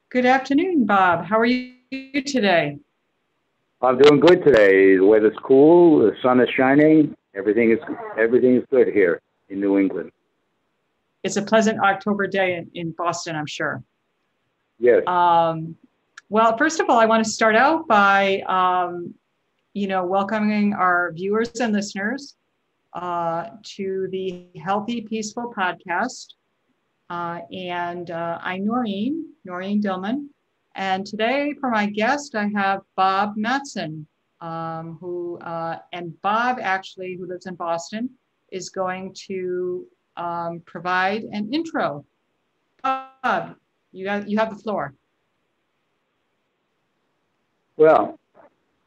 Good afternoon, Bob. How are you today? I'm doing good today. The weather's cool. The sun is shining. Everything is good here in New England. It's a pleasant October day in Boston, I'm sure. Yes. Well, first of all, I want to start out by, welcoming our viewers and listeners to the Healthy Peaceful podcast. I'm Noreen Dillman. And today for my guest, I have Bob Mattson, and Bob actually, who lives in Boston, is going to provide an intro. Bob, you have the floor. Well,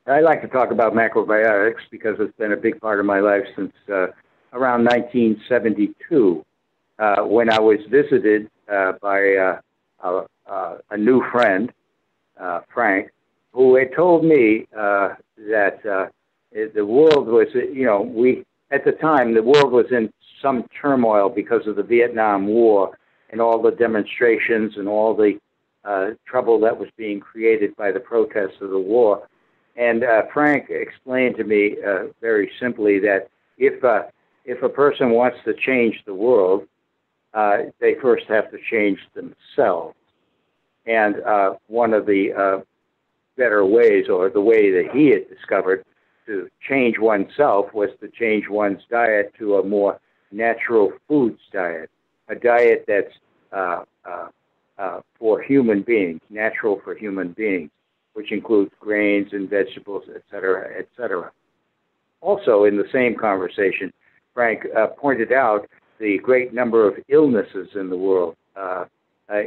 I like to talk about macrobiotics because it's been a big part of my life since around 1972, when I was visited by a new friend, Frank, who had told me that the world was, at the time, the world was in some turmoil because of the Vietnam War and all the demonstrations and all the trouble that was being created by the protests of the war. And Frank explained to me very simply that if a person wants to change the world, they first have to change themselves. And one of the better ways, or the way that he had discovered to change oneself, was to change one's diet to a more natural foods diet, a diet that's for human beings, natural for human beings, which includes grains and vegetables, et cetera, et cetera. Also, in the same conversation, Frank pointed out the great number of illnesses in the world,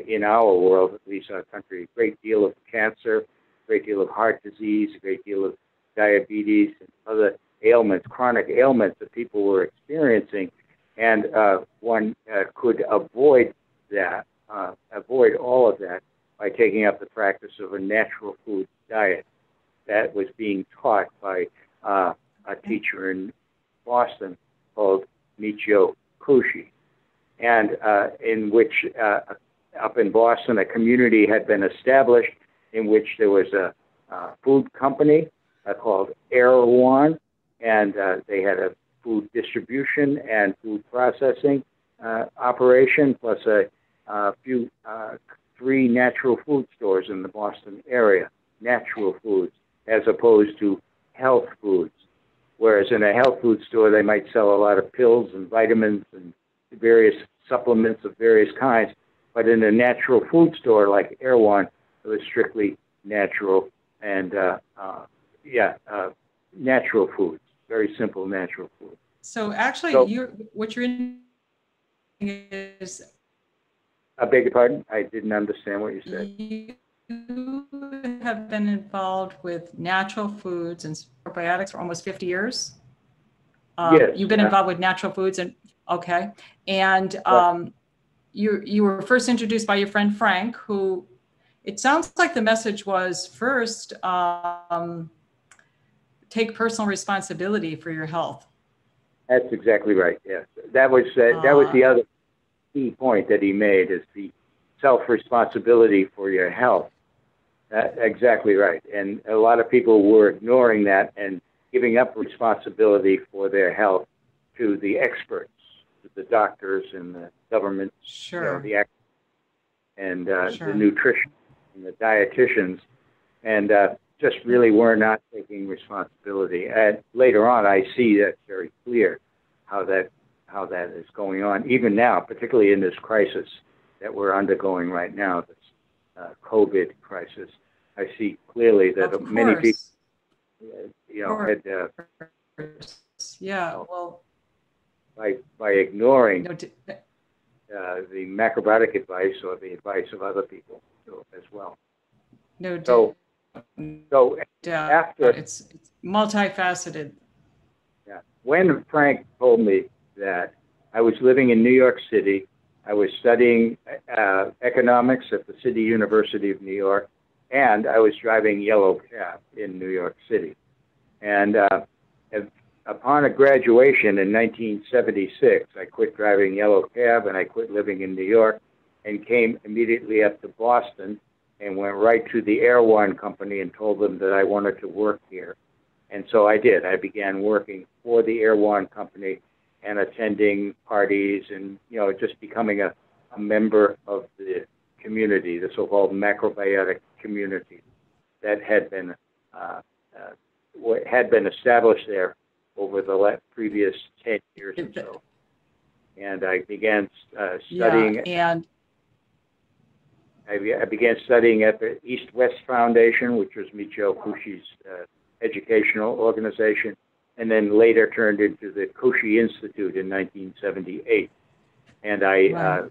in our world, at least our country, a great deal of cancer, a great deal of heart disease, a great deal of diabetes, and other ailments, chronic ailments that people were experiencing. And one could avoid all of that by taking up the practice of a natural food diet that was being taught by a teacher in Boston called Michio Kushi, and in which, up in Boston, a community had been established in which there was a food company called Erewhon, and they had a food distribution and food processing operation, plus three natural food stores in the Boston area, natural foods, as opposed to health foods. Whereas in a health food store, they might sell a lot of pills and vitamins and various supplements of various kinds. But in a natural food store like Erewhon, it was strictly natural and, natural foods, very simple natural foods. So actually, what you're in is... I beg your pardon? I didn't understand what you said. You have been involved with natural foods and probiotics for almost 50 years. Yes. You've been involved with natural foods and you were first introduced by your friend Frank, who it sounds like the message was first take personal responsibility for your health. That's exactly right. Yes, that was the other key point that he made, is the self-responsibility for your health. Exactly right. And a lot of people were ignoring that and giving up responsibility for their health to the experts, to the doctors and the government, sure, the nutrition and the dietitians, and just really were not taking responsibility. And later on, I see that very clear how that is going on, even now, particularly in this crisis that we're undergoing right now, this COVID crisis. I see clearly that many people, had by ignoring the macrobiotic advice or the advice of other people as well. No doubt. So after it's multifaceted. Yeah. When Frank told me that I was living in New York City, I was studying economics at the City University of New York, and I was driving yellow cab in New York City. And upon a graduation in 1976, I quit driving yellow cab and I quit living in New York and came immediately up to Boston and went right to the Air One company and told them that I wanted to work here. And so I did. I began working for the Air One company and attending parties and, just becoming a member of the community, the so-called macrobiotic community that had been established there over the previous 10 years or so. And I began studying. Yeah, and I began studying at the East-West Foundation, which was Michio Kushi's educational organization, and then later turned into the Kushi Institute in 1978. And I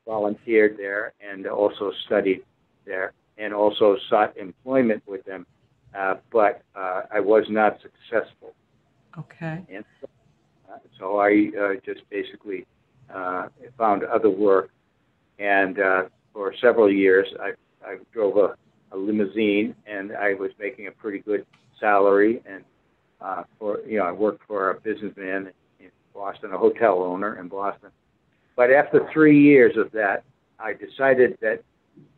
volunteered there and also studied there and also sought employment with them, but I was not successful. Okay. And so I just basically found other work, and for several years I drove a limousine, and I was making a pretty good salary, and I worked for a businessman in Boston, a hotel owner in Boston. But after 3 years of that, I decided that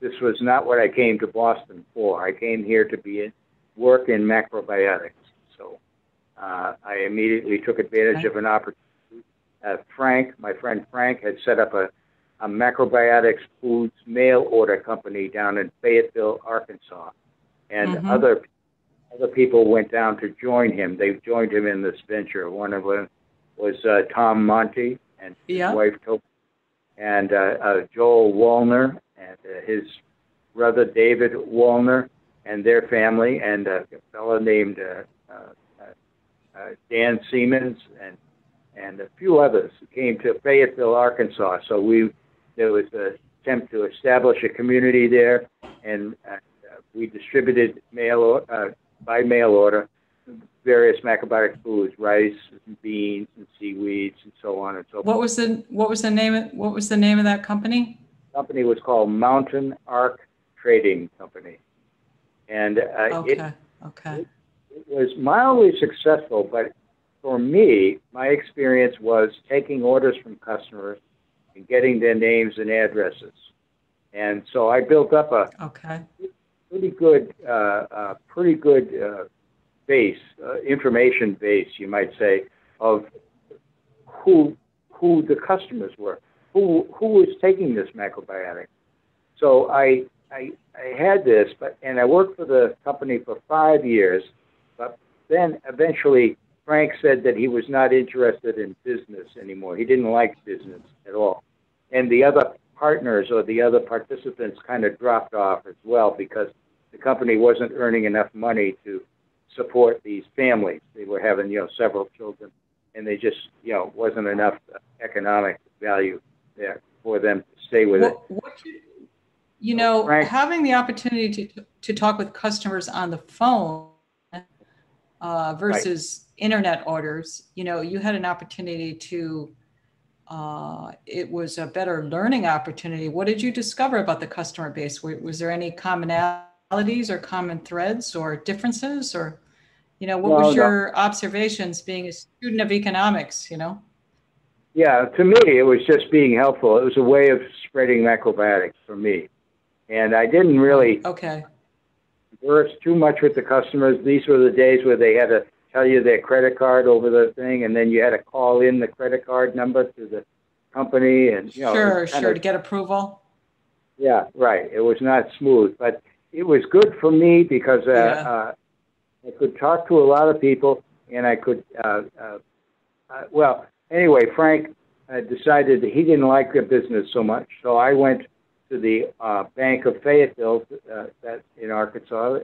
this was not what I came to Boston for. I came here to work in macrobiotics. So I immediately took advantage of an opportunity. My friend Frank, had set up a macrobiotics foods mail order company down in Fayetteville, Arkansas, and other people went down to join him. They joined him in this venture. One of them was Tom Monty and his wife Toby, and Joel Wallner and his brother David Wallner and their family, and a fellow named Dan Siemens and a few others who came to Fayetteville, Arkansas. So there was an attempt to establish a community there, and we distributed by mail order various macrobiotic foods, rice and beans and seaweeds and so on and so forth. What was the name of that company? The company was called Mountain Ark Trading Company, and it was mildly successful. But for me, my experience was taking orders from customers and getting their names and addresses, and so I built up a pretty good base, information base, you might say, of who the customers were, who was taking this macrobiotic. So I had this, and I worked for the company for 5 years, but then eventually Frank said that he was not interested in business anymore. He didn't like business at all. And the other partners or the other participants kind of dropped off as well because the company wasn't earning enough money to support these families. They were having, several children, and they just, wasn't enough economic value there for them to stay with it. Frank, having the opportunity to talk with customers on the phone versus internet orders, you had an opportunity to, it was a better learning opportunity. What did you discover about the customer base? Was there any commonalities or common threads or differences, or what was your observations being a student of economics? Yeah, to me it was just being helpful. It was a way of spreading macrobiotics for me, and I didn't really converse too much with the customers. These were the days where they had to tell you their credit card over the thing, and then you had to call in the credit card number to the company, and to get approval. Yeah, right. It was not smooth, but it was good for me because I could talk to a lot of people, and I could, anyway, Frank decided that he didn't like the business so much, so I went to the Bank of Fayetteville in Arkansas.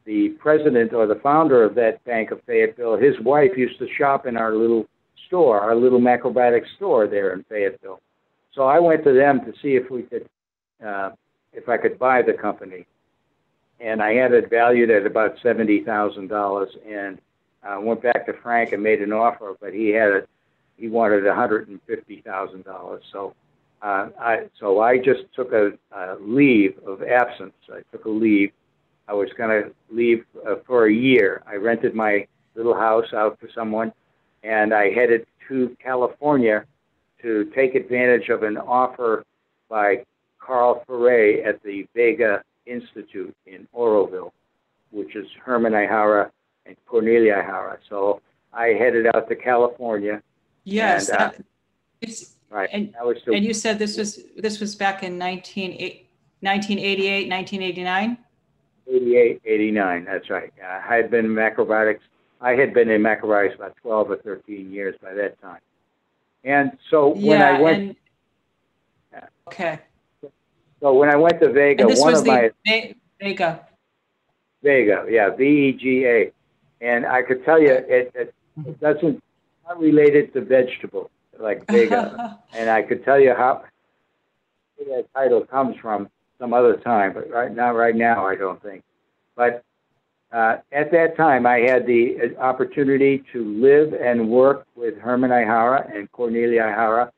The president or the founder of that Bank of Fayetteville, his wife used to shop in our little store, our little macrobiotic store there in Fayetteville. So I went to them to see if I could buy the company. And I had it valued at about $70,000, and went back to Frank and made an offer, but he wanted $150,000. So I just took a leave of absence. I took a leave. I was going to leave for a year. I rented my little house out to someone, and I headed to California to take advantage of an offer by Carl Ferret at the Vega Institute in Oroville, which is Herman Aihara and Cornellia Aihara. So I headed out to California. Yes, and, right. And you said this was back in 1988, 1989? 88, 89, that's right. I had been in macrobiotics. I had been in macrobiotics about 12 or 13 years by that time. And so when I went... Okay. So when I went to Vega, and this one was of the my... Vega, yeah, Vega. And I could tell you, it doesn't, not related to vegetables like Vega. And I could tell you how that title comes from some other time, but right now, I don't think. But at that time, I had the opportunity to live and work with Herman Aihara and Cornellia Aihara.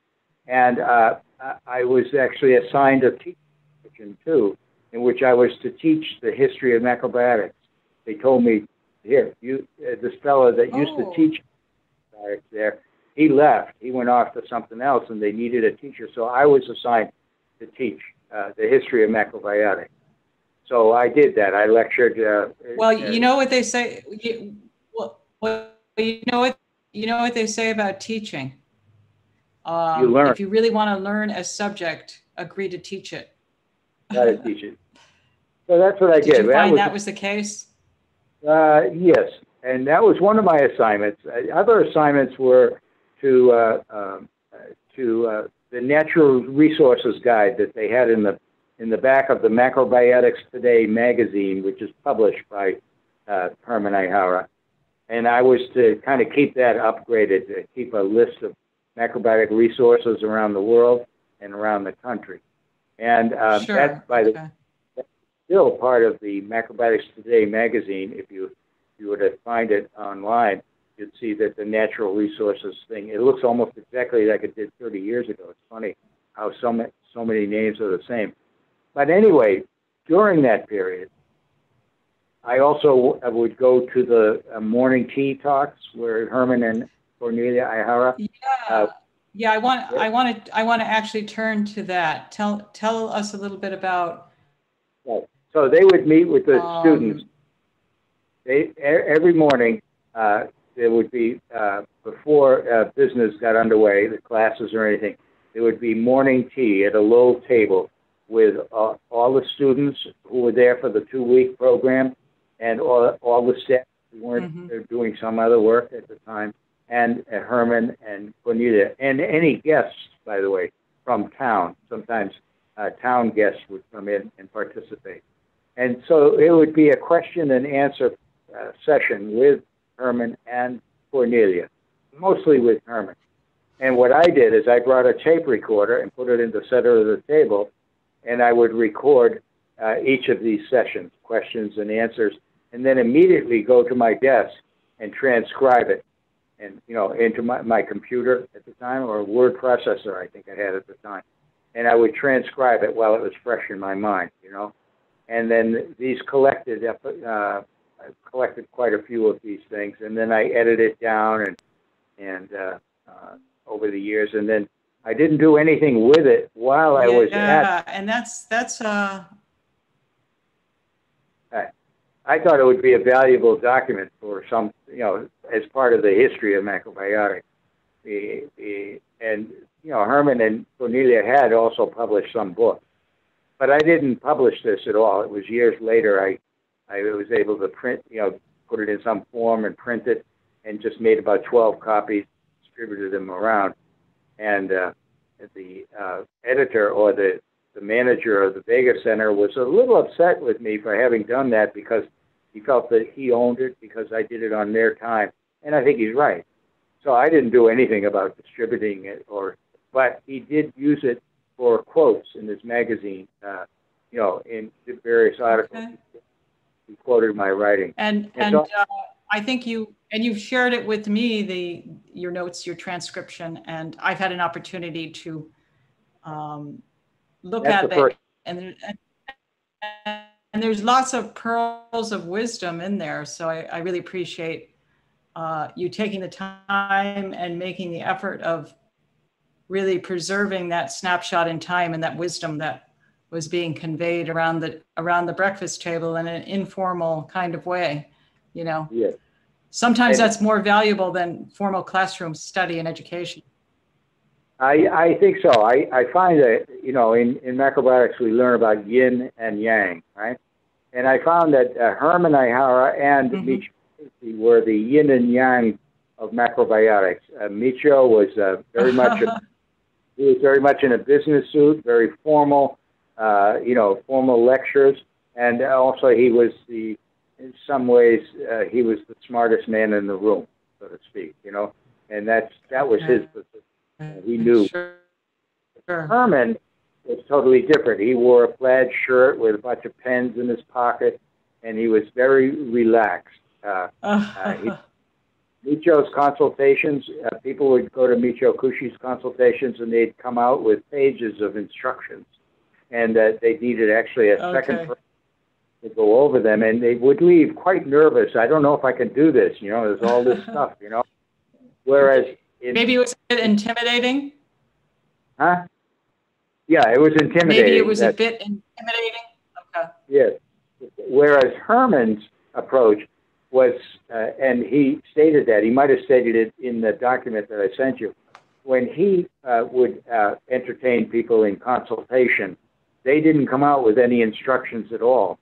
And I was actually assigned a teaching position too, in which I was to teach the history of macrobiotics. They told me, here, this fellow that used to teach macrobiotics there, he left. He went off to something else, and they needed a teacher. So I was assigned to teach the history of macrobiotics. So I did that. I lectured. Well, you know what they say. You know what they say about teaching. You learn. If you really want to learn a subject, agree to teach it. Got to teach it. So that's what I did. Did you find that was the case? Yes, and that was one of my assignments. Other assignments were to the Natural Resources Guide that they had in the back of the Macrobiotics Today magazine, which is published by Herman Aihara. And I was to kind of keep that upgraded, to keep a list of macrobiotic resources around the world and around the country. And that's, by the way, that's still part of the Macrobiotics Today magazine. If you were to find it online, you'd see that the natural resources thing, it looks almost exactly like it did 30 years ago. It's funny how so many names are the same. But anyway, during that period, I also would go to the morning tea talks where Herman and Cornellia Aihara. I want to actually turn to that. Tell us a little bit about. So they would meet with the students. Every morning. There would be, before business got underway, the classes or anything, there would be morning tea at a low table with all the students who were there for the 2-week program and all the staff who weren't doing some other work at the time, and Herman and Cornellia, and any guests, by the way, from town. Sometimes town guests would come in and participate. And so it would be a question and answer session with Herman and Cornellia, mostly with Herman. And what I did is I brought a tape recorder and put it in the center of the table, and I would record each of these sessions, questions and answers, and then immediately go to my desk and transcribe it, and into my computer at the time, or a word processor I think I had at the time, and I would transcribe it while it was fresh in my mind, and then these collected. I collected quite a few of these things, and then I edited it down and over the years, and then I didn't do anything with it while I was at. And that's. I thought it would be a valuable document for some, as part of the history of macrobiotics. And Herman and Cornellia had also published some books, but I didn't publish this at all. It was years later I was able to print, put it in some form and print it, and just made about 12 copies, distributed them around. And the editor or the manager of the Vega Center was a little upset with me for having done that, because he felt that he owned it because I did it on their time. And I think he's right. So I didn't do anything about distributing it, but he did use it for quotes in his magazine, in various articles. Okay. He quoted my writing. And so, I think you've shared it with me, your notes, your transcription, and I've had an opportunity to look at it. And there's lots of pearls of wisdom in there. So I really appreciate you taking the time and making the effort of really preserving that snapshot in time and that wisdom that was being conveyed around the breakfast table in an informal kind of way, you know. Yes. Sometimes that's more valuable than formal classroom study and education. I think so. I find that, you know, in macrobiotics, we learn about yin and yang, right? And I found that Herman Aihara and Michio were the yin and yang of macrobiotics. Michio was very much, he was very much in a business suit, very formal, you know, formal lectures. And also he was in some ways, he was the smartest man in the room, so to speak, you know, and that was his position. He knew. Sure. Herman was totally different. He wore a plaid shirt with a bunch of pens in his pocket, and he was very relaxed. Michio's consultations, people would go to Michio Kushi's consultations, and they'd come out with pages of instructions, and they needed actually a second person to go over them, and they would leave quite nervous. I don't know if I can do this, you know, there's all this stuff, you know. Whereas maybe it was a bit intimidating. Huh? Yeah, it was intimidating. Maybe it was a bit intimidating. Okay. Yes. Whereas Herman's approach was, and he stated that, he might have stated it in the document that I sent you, when he would entertain people in consultation, they didn't come out with any instructions at all.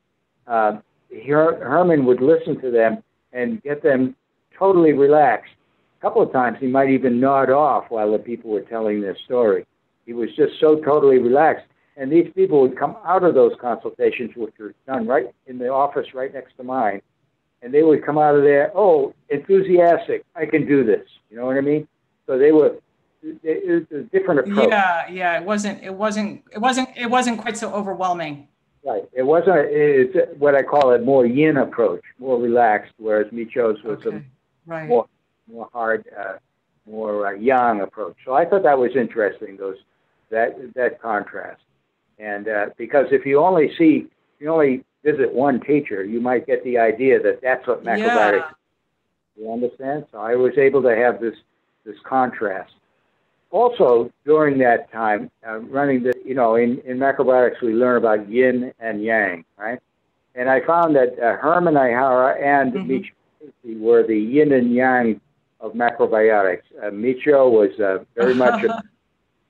Herman would listen to them and get them totally relaxed. A couple of times he might even nod off while the people were telling their story. He was just so totally relaxed. And these people would come out of those consultations, which were done right in the office right next to mine, and they would come out of there, oh, enthusiastic, I can do this. You know what I mean? So it was a different approach. Yeah, it wasn't quite so overwhelming. Right. It's what I call a more yin approach, more relaxed, whereas Michio's was a more hard, more yang approach. So I thought that was interesting, that contrast. And because if you only visit one teacher, you might get the idea that that's what macrobiotics is. You understand? So I was able to have this contrast. Also, during that time, running the, you know, in macrobiotics, we learn about yin and yang, right? And I found that Herman Aihara and Michio were the yin and yang of macrobiotics. Michio was very much,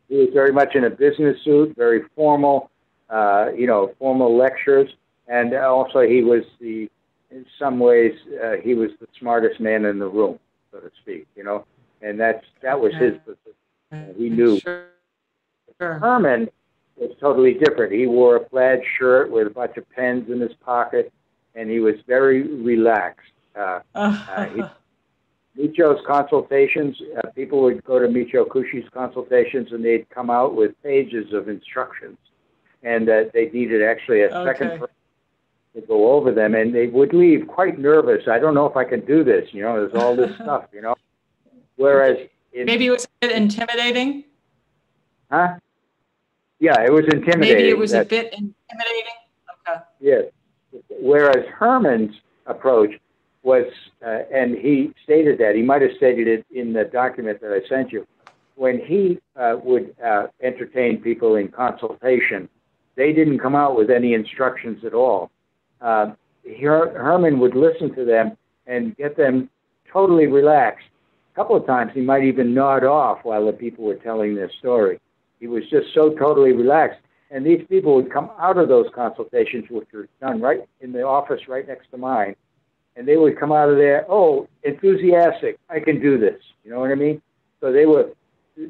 he was very much in a business suit, very formal, you know, formal lectures. And also he was in some ways, he was the smartest man in the room, so to speak, you know, and that was his position. He knew. Sure. Herman was totally different. He wore a plaid shirt with a bunch of pens in his pocket, and he was very relaxed. Michio's consultations, people would go to Michio Kushi's consultations, and they'd come out with pages of instructions, and they needed actually a second person to go over them, and they would leave quite nervous. I don't know if I can do this, you know, there's all this stuff, you know. Whereas maybe it was a bit intimidating. Huh? Yeah, it was intimidating. Maybe it was a bit intimidating. Okay. Yes. Whereas Herman's approach was, and he stated that, he might have stated it in the document that I sent you, when he would entertain people in consultation, they didn't come out with any instructions at all. Herman would listen to them and get them totally relaxed. A couple of times he might even nod off while the people were telling their story. He was just so totally relaxed. And these people would come out of those consultations, which were done right in the office right next to mine, and they would come out of there, oh, enthusiastic, I can do this. You know what I mean? So it was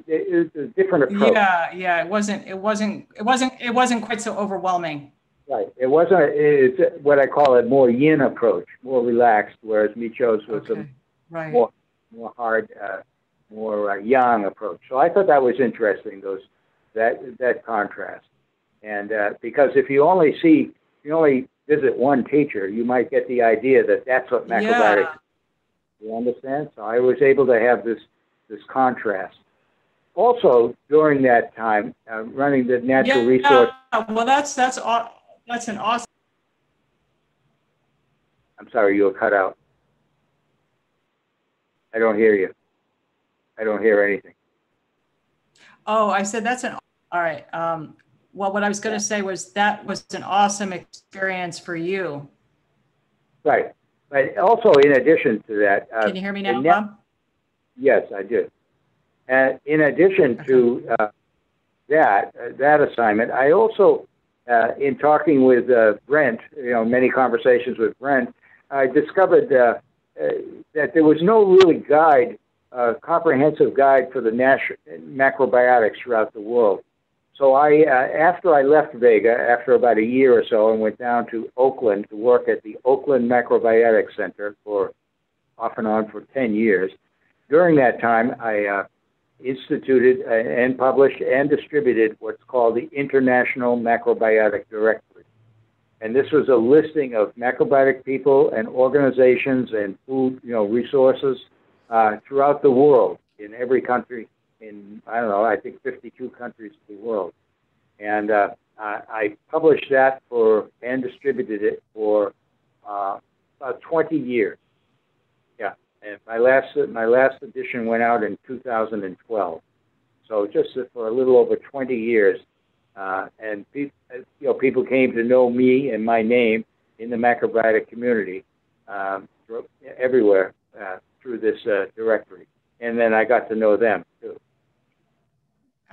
a different approach. Yeah, it wasn't quite so overwhelming. Right. It's what I call a more yin approach, more relaxed, whereas Michio's was a more hard, more yang approach. So I thought that was interesting, that contrast. And because if you only visit one teacher, you might get the idea that that's what macrobiotics is. You understand? So I was able to have this contrast. Also, during that time, running the natural resource. Well, that's an awesome. I'm sorry, you were cut out. I don't hear you. I don't hear anything. Oh, I said that's all right. Well, what I was going to say was that was an awesome experience for you. Right. But also, in addition to that, can you hear me now, Bob? Yes, I do. And in addition to that assignment, I also, in talking with Brent, many conversations with Brent, I discovered that there was no really guide, comprehensive guide for the macrobiotics throughout the world. So after I left Vega, after about a year or so, and went down to Oakland to work at the Oakland Macrobiotic Center for off and on for 10 years. During that time, I instituted and published and distributed what's called the International Macrobiotic Directory. And this was a listing of macrobiotic people and organizations and food, resources throughout the world, in every country, in, I don't know, I think 52 countries of the world. And I published that and distributed it for about 20 years. Yeah, and my last edition went out in 2012. So just for a little over 20 years, and people came to know me and my name in the macrobiotic community everywhere through this directory. And then I got to know them too.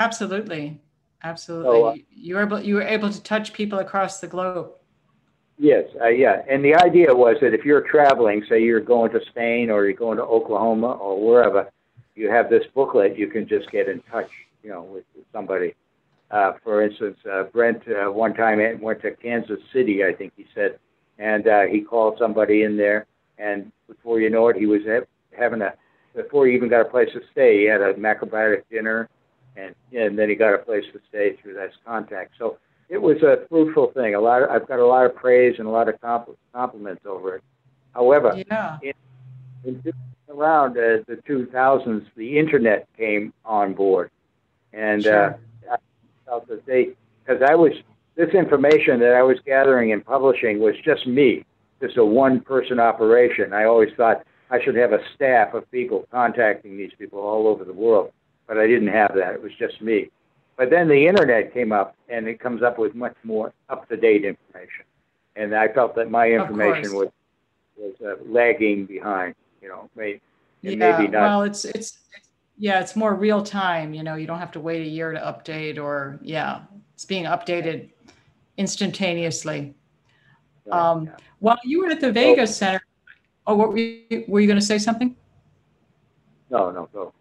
Absolutely. Absolutely. So, you were able to touch people across the globe. Yes. Yeah. And the idea was that if you're traveling, say you're going to Spain or you're going to Oklahoma or wherever, you have this booklet, you can just get in touch, with somebody. For instance, Brent one time went to Kansas City, I think he said, and he called somebody in there, and before you know it, he was before he even got a place to stay, he had a macrobiotic dinner, and then he got a place to stay through that contact. So it was a fruitful thing. I've got a lot of praise and a lot of compliments over it. However, around the 2000s, the internet came on board, and sure. I felt that this information that I was gathering and publishing was just me, just a one-person operation. I always thought I should have a staff of people contacting these people all over the world, but I didn't have that. It was just me. But then the internet came up, and it comes up with much more up-to-date information. And I felt that my information was lagging behind, maybe not. Well, it's more real time. You don't have to wait a year to update, or it's being updated instantaneously. While you were at the Vega Center, were you going to say something? No, go.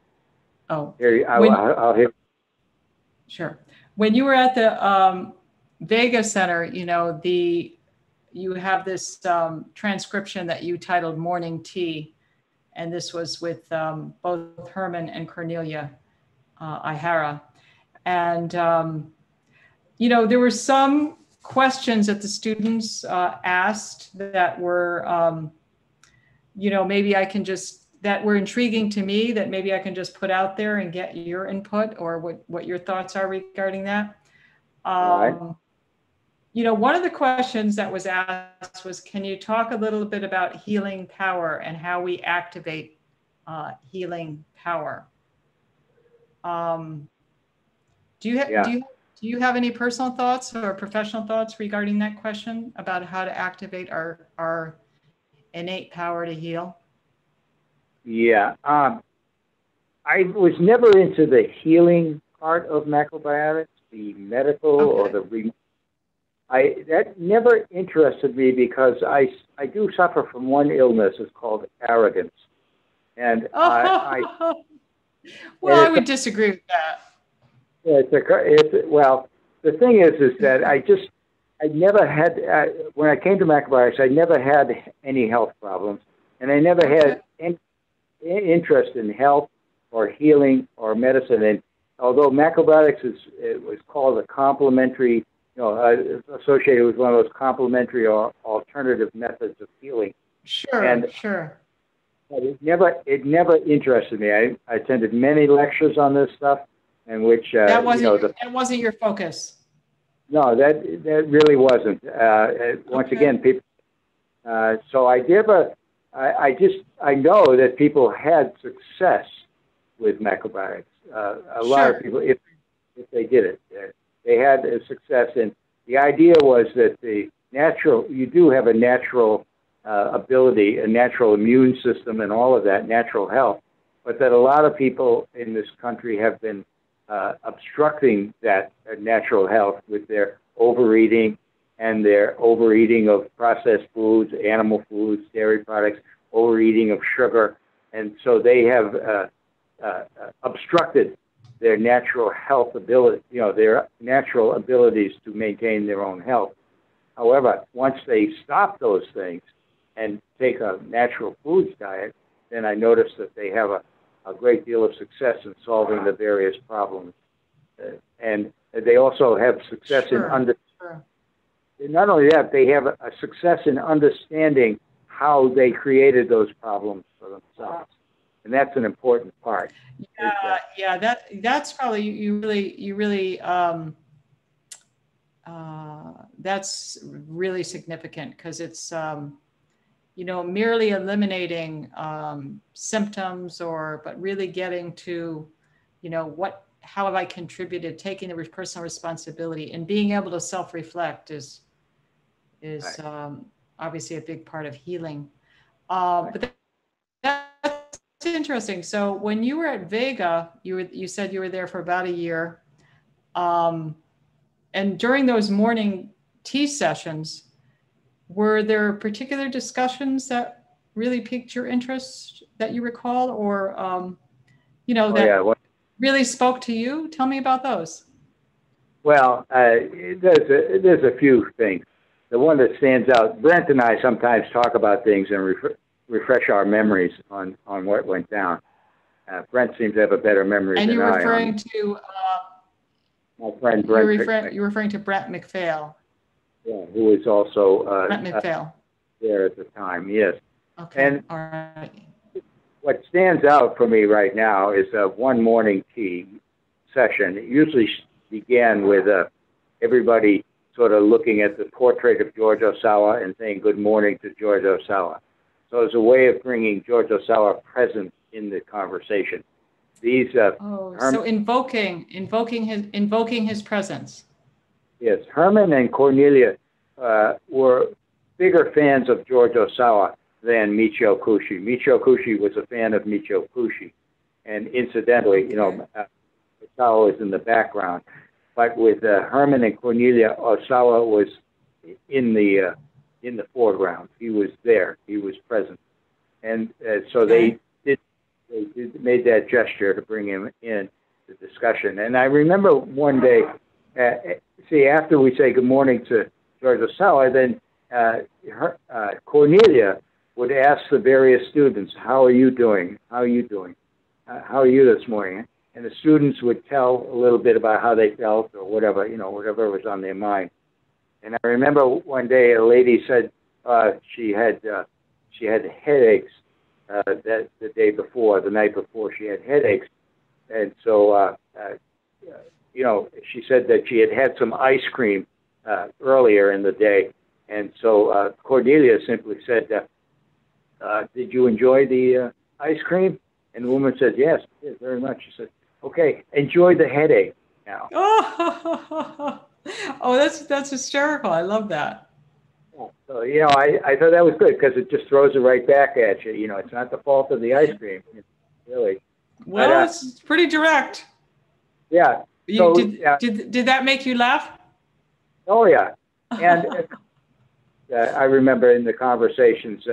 Oh, I'll hear. Sure. When you were at the Vega Center, you have this transcription that you titled Morning Tea, and this was with both Herman and Cornellia Aihara. And, there were some questions that the students asked that were, maybe I can that were intriguing to me, that maybe I can just put out there and get your input, or what your thoughts are regarding that. Right. One of the questions that was asked was, can you talk a little bit about healing power and how we activate healing power? Do you have any personal thoughts or professional thoughts regarding that question about how to activate our innate power to heal? Yeah, I was never into the healing part of macrobiotics, the medical or the that never interested me, because I do suffer from one illness. It's called arrogance, and I would disagree with that. Well, the thing is that I never had when I came to macrobiotics, I never had any health problems, and I never had any interest in health or healing or medicine. And although macrobiotics was called a complementary, associated with one of those complementary or alternative methods of healing. Sure. But it never interested me. I attended many lectures on this stuff, in which that wasn't your focus. No, that really wasn't. Once again, people. So I know that people had success with macrobiotics. A lot of people, if they did it, they had a success. And the idea was that you do have a natural ability, a natural immune system and all of that, natural health, but that a lot of people in this country have been obstructing that natural health with their overeating and their overeating of processed foods, animal foods, dairy products, overeating of sugar. And so they have obstructed their natural health ability, their natural abilities to maintain their own health. However, once they stop those things and take a natural foods diet, then I noticed that they have a great deal of success in solving the various problems. And they also have success not only that, they have a success in understanding how they created those problems for themselves. And that's an important part. That's probably, you really, that's really significant, because it's, merely eliminating symptoms, but really getting to, how have I contributed, taking the personal responsibility and being able to self-reflect is right. Obviously a big part of healing. But that's interesting. So when you were at Vega, you said you were there for about a year. And during those morning tea sessions, were there particular discussions that really piqued your interest that you recall, or, really spoke to you? Tell me about those. Well, there's a few things. The one that stands out, Brent and I sometimes talk about things and refresh our memories on what went down. Brent seems to have a better memory than I. And you're referring to my friend Brent. You're referring to Brent McPhail. Yeah, who was also Brent McPhail. There at the time, yes. Okay. And all right. What stands out for me right now is one morning tea session. It usually began with everybody sort of looking at the portrait of George Osawa and saying good morning to George Osawa. So it's a way of bringing George Osawa present in the conversation. These so invoking his presence. Yes, Herman and Cornellia were bigger fans of George Osawa than Michio Kushi. Michio Kushi was a fan of Michio Kushi, and incidentally, Osawa was in the background. But with Herman and Cornellia, Osawa was in the foreground. He was there. He was present, and so they made that gesture to bring him in the discussion. And I remember one day, after we say good morning to George Osawa, then Cornellia would ask the various students, "How are you doing? How are you doing? How are you this morning?" And the students would tell a little bit about how they felt or whatever, whatever was on their mind. And I remember one day a lady said she had headaches the night before she had headaches, and so she said that she had had some ice cream earlier in the day, and so Cornelia simply said, "Did you enjoy the ice cream?" And the woman said, "Yes, very much." She said, "Okay, enjoy the headache now." Oh, that's hysterical. I love that. So, I thought that was good because it just throws it right back at you. It's not the fault of the ice cream, really. Well, but, it's pretty direct. Yeah. Did that make you laugh? Oh, yeah. And I remember in the conversations,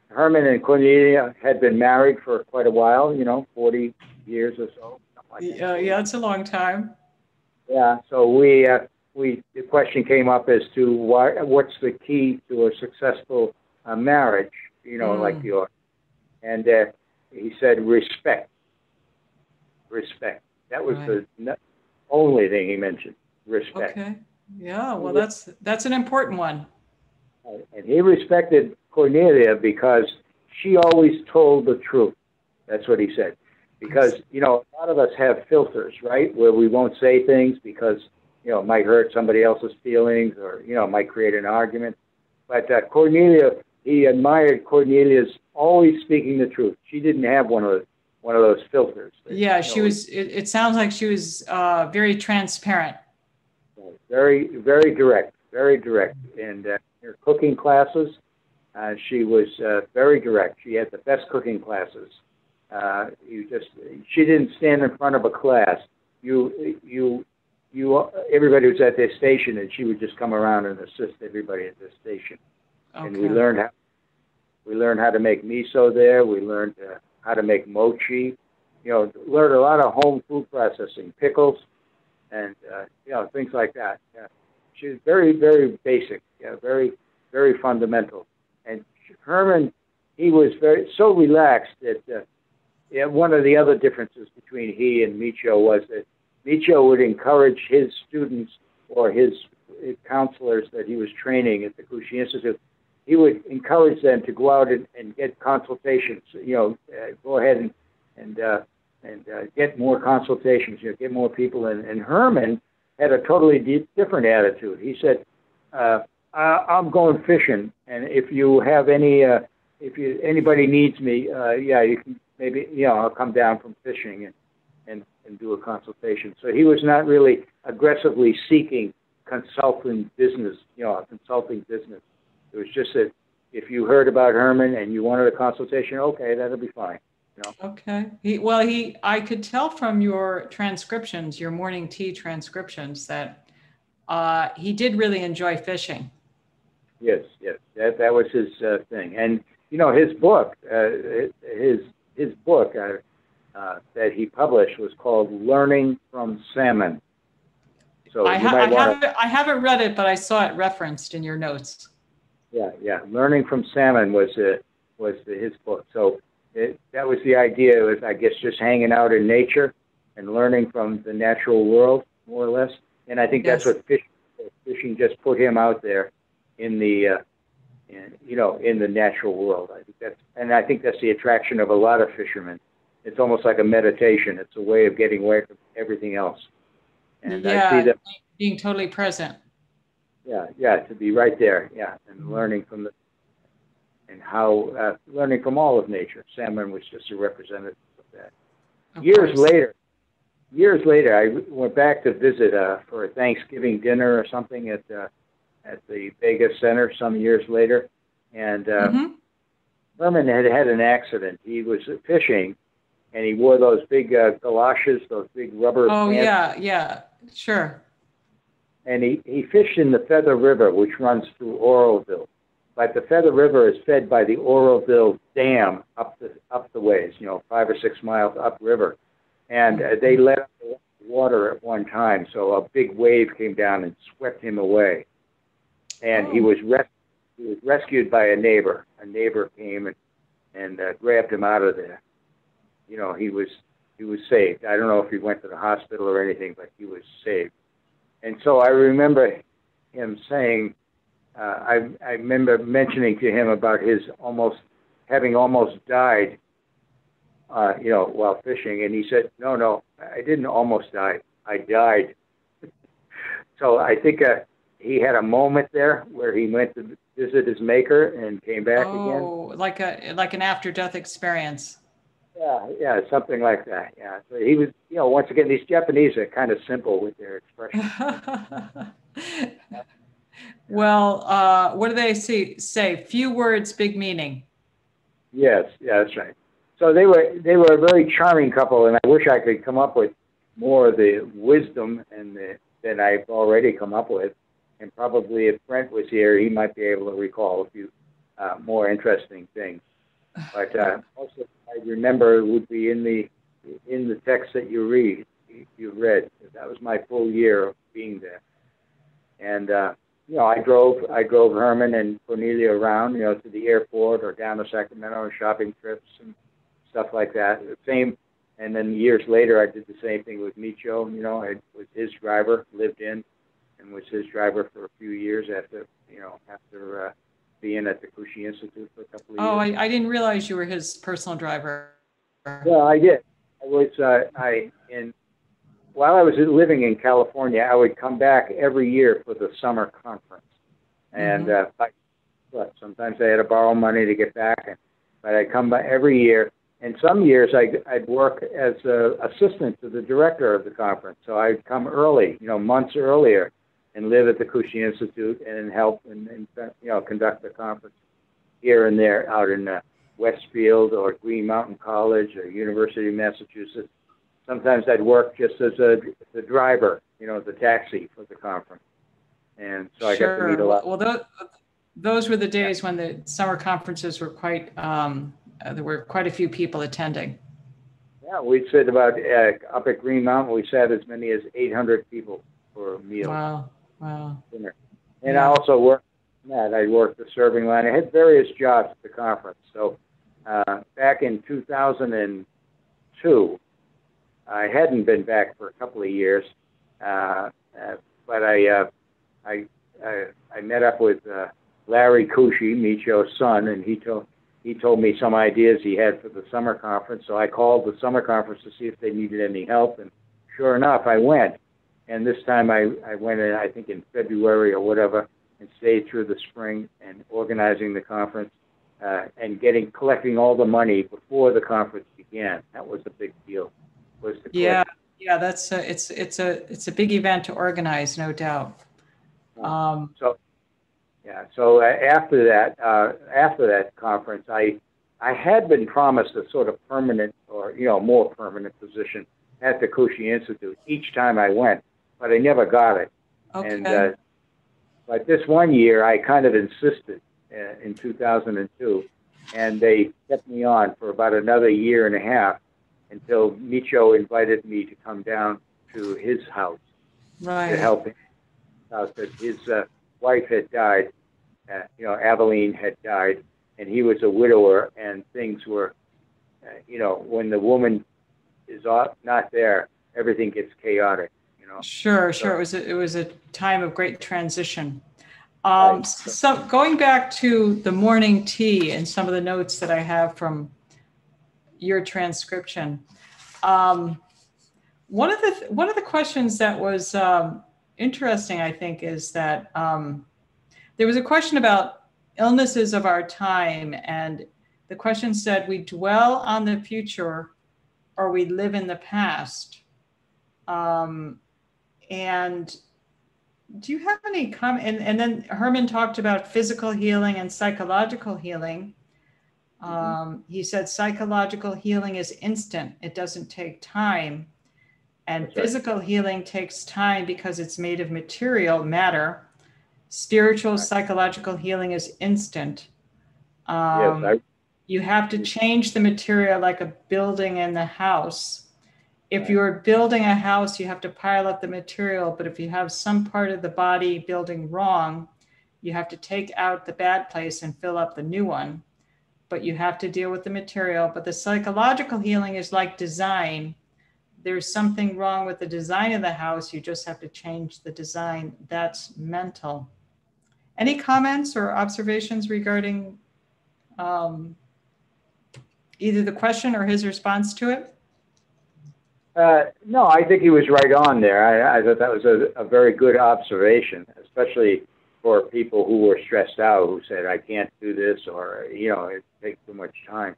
Herman and Cornelia had been married for quite a while, 40 years or so. Yeah, it's a long time. Yeah, so the question came up as to what's the key to a successful marriage, like yours. And he said respect. Respect. That was the only thing he mentioned, respect. Okay. Yeah, well, that's an important one. And he respected Cornelia because she always told the truth. That's what he said. Because, a lot of us have filters, right, where we won't say things because, it might hurt somebody else's feelings or, might create an argument. But Cornelia, he admired Cornelia's always speaking the truth. She didn't have one of those filters. Yeah, she was, it sounds like she was very transparent. Very, very direct, very direct. And her cooking classes, she was very direct. She had the best cooking classes. She didn't stand in front of a class. Everybody was at their station, and she would just come around and assist everybody at their station. Okay. And we learned how to make miso there. We learned how to make mochi. Learned a lot of home food processing, pickles, and things like that. Yeah. She was very, very basic. Yeah, very, very fundamental. And Herman, he was so relaxed that one of the other differences between he and Micho was that Micho would encourage his students or his counselors that he was training at the Kushi Institute. He would encourage them to go out and get consultations. Go ahead and get more consultations. Get more people. And Herman had a totally different attitude. He said, "I'm going fishing, and if you have anybody needs me, you can maybe I'll come down from fishing and do a consultation." So he was not really aggressively seeking consulting business. A consulting business. It was just that if you heard about Herman and you wanted a consultation, okay, that'll be fine. Okay. I could tell from your transcriptions, your morning tea transcriptions, that he did really enjoy fishing. Yes, that was his thing, and his book, his book that he published was called "Learning from Salmon." So I haven't read it, but I saw it referenced in your notes. Yeah. "Learning from Salmon" was his book. So that was the idea. It was, I guess, just hanging out in nature and learning from the natural world, more or less. And I think that's what fishing just put him out there in the in the natural world. I think that's the attraction of a lot of fishermen. It's almost like a meditation. It's a way of getting away from everything else. And I see that being totally present. Yeah, to be right there. Yeah, and learning from learning from all of nature. Salmon was just a representative of that. Years later, I went back to visit for a Thanksgiving dinner or something at the Vega Center some years later, and Herman had an accident. He was fishing, and he wore those big galoshes, those big rubber pants. Yeah, sure. And he fished in the Feather River, which runs through Oroville. But the Feather River is fed by the Oroville Dam up the ways, 5 or 6 miles upriver. And they let up the water at one time, so a big wave came down and swept him away. And he was rescued by a neighbor. A neighbor came and grabbed him out of there. He was saved. I don't know if he went to the hospital or anything, but he was saved. And so I remember him saying, I remember mentioning to him about his having almost died, while fishing. And he said, no, I didn't almost die. I died. So I think he had a moment there where he went to visit his maker and came back again. Oh, like an after-death experience. Yeah, something like that. Yeah. So he was, once again, these Japanese are kind of simple with their expressions. Well, what do they say? Few words, big meaning. Yes, that's right. So they were a very charming couple, and I wish I could come up with more of the wisdom than I've already come up with. And probably if Brent was here, he might be able to recall a few more interesting things. But also, I remember it would be in the text that you read. That was my full year of being there. And I drove Herman and Cornelia around, to the airport or down to Sacramento on shopping trips and stuff like that. The same, and then years later, I did the same thing with Micho. I was his driver, lived in, and was his driver for a few years after being at the Kushi Institute for a couple of years. Oh, I didn't realize you were his personal driver. Well, I did. I was while I was living in California, I would come back every year for the summer conference, and sometimes I had to borrow money to get back, but I'd come by every year. And some years I'd work as an assistant to the director of the conference, so I'd come early, months earlier, and live at the Cushing Institute and help and conduct the conference here and there out in Westfield or Green Mountain College or University of Massachusetts. Sometimes I'd work just as the driver, the taxi for the conference. And so I got to meet a lot. Well, those were the days when the summer conferences were quite, there were quite a few people attending. Yeah, we'd sit about, up at Green Mountain, we sat as many as 800 people for a meal. Wow. Dinner. And I also worked, I worked the serving line. I had various jobs at the conference. So back in 2002, I hadn't been back for a couple of years, but I met up with Larry Cushing, Micho's son, and he told me some ideas he had for the summer conference. So I called the summer conference to see if they needed any help, and sure enough, I went. And this time I went in, I think in February or whatever, and stayed through the spring and organizing the conference and collecting all the money before the conference began. That was a big deal. Yeah, that's it's a big event to organize, no doubt. So after that conference, I had been promised a sort of permanent or more permanent position at the Cushing Institute each time I went, but I never got it. Okay. And but this one year, I kind of insisted in 2002, and they kept me on for about another year and a half until Micho invited me to come down to his house to help him out. That his wife had died, Aveline had died, and he was a widower, and things were, when the woman is not there, everything gets chaotic. Sure. It was a time of great transition. So going back to the morning tea and some of the notes that I have from your transcription, one of the questions that was interesting, I think, is that there was a question about illnesses of our time, and the question said, "We dwell on the future, or we live in the past." And do you have any comment? And then Herman talked about physical healing and psychological healing. He said psychological healing is instant. It doesn't take time. And That's physical healing takes time because it's made of material, matter. Spiritual, psychological healing is instant. You have to change the material like a building in the house. If you're building a house, you have to pile up the material, but if you have some part of the body building wrong, you have to take out the bad place and fill up the new one. But you have to deal with the material. But the psychological healing is like design. There's something wrong with the design of the house. You just have to change the design. That's mental. Any comments or observations regarding either the question or his response to it? No, I think he was right on there. I thought that was a very good observation, especially for people who were stressed out, who said, I can't do this, or, it takes too much time.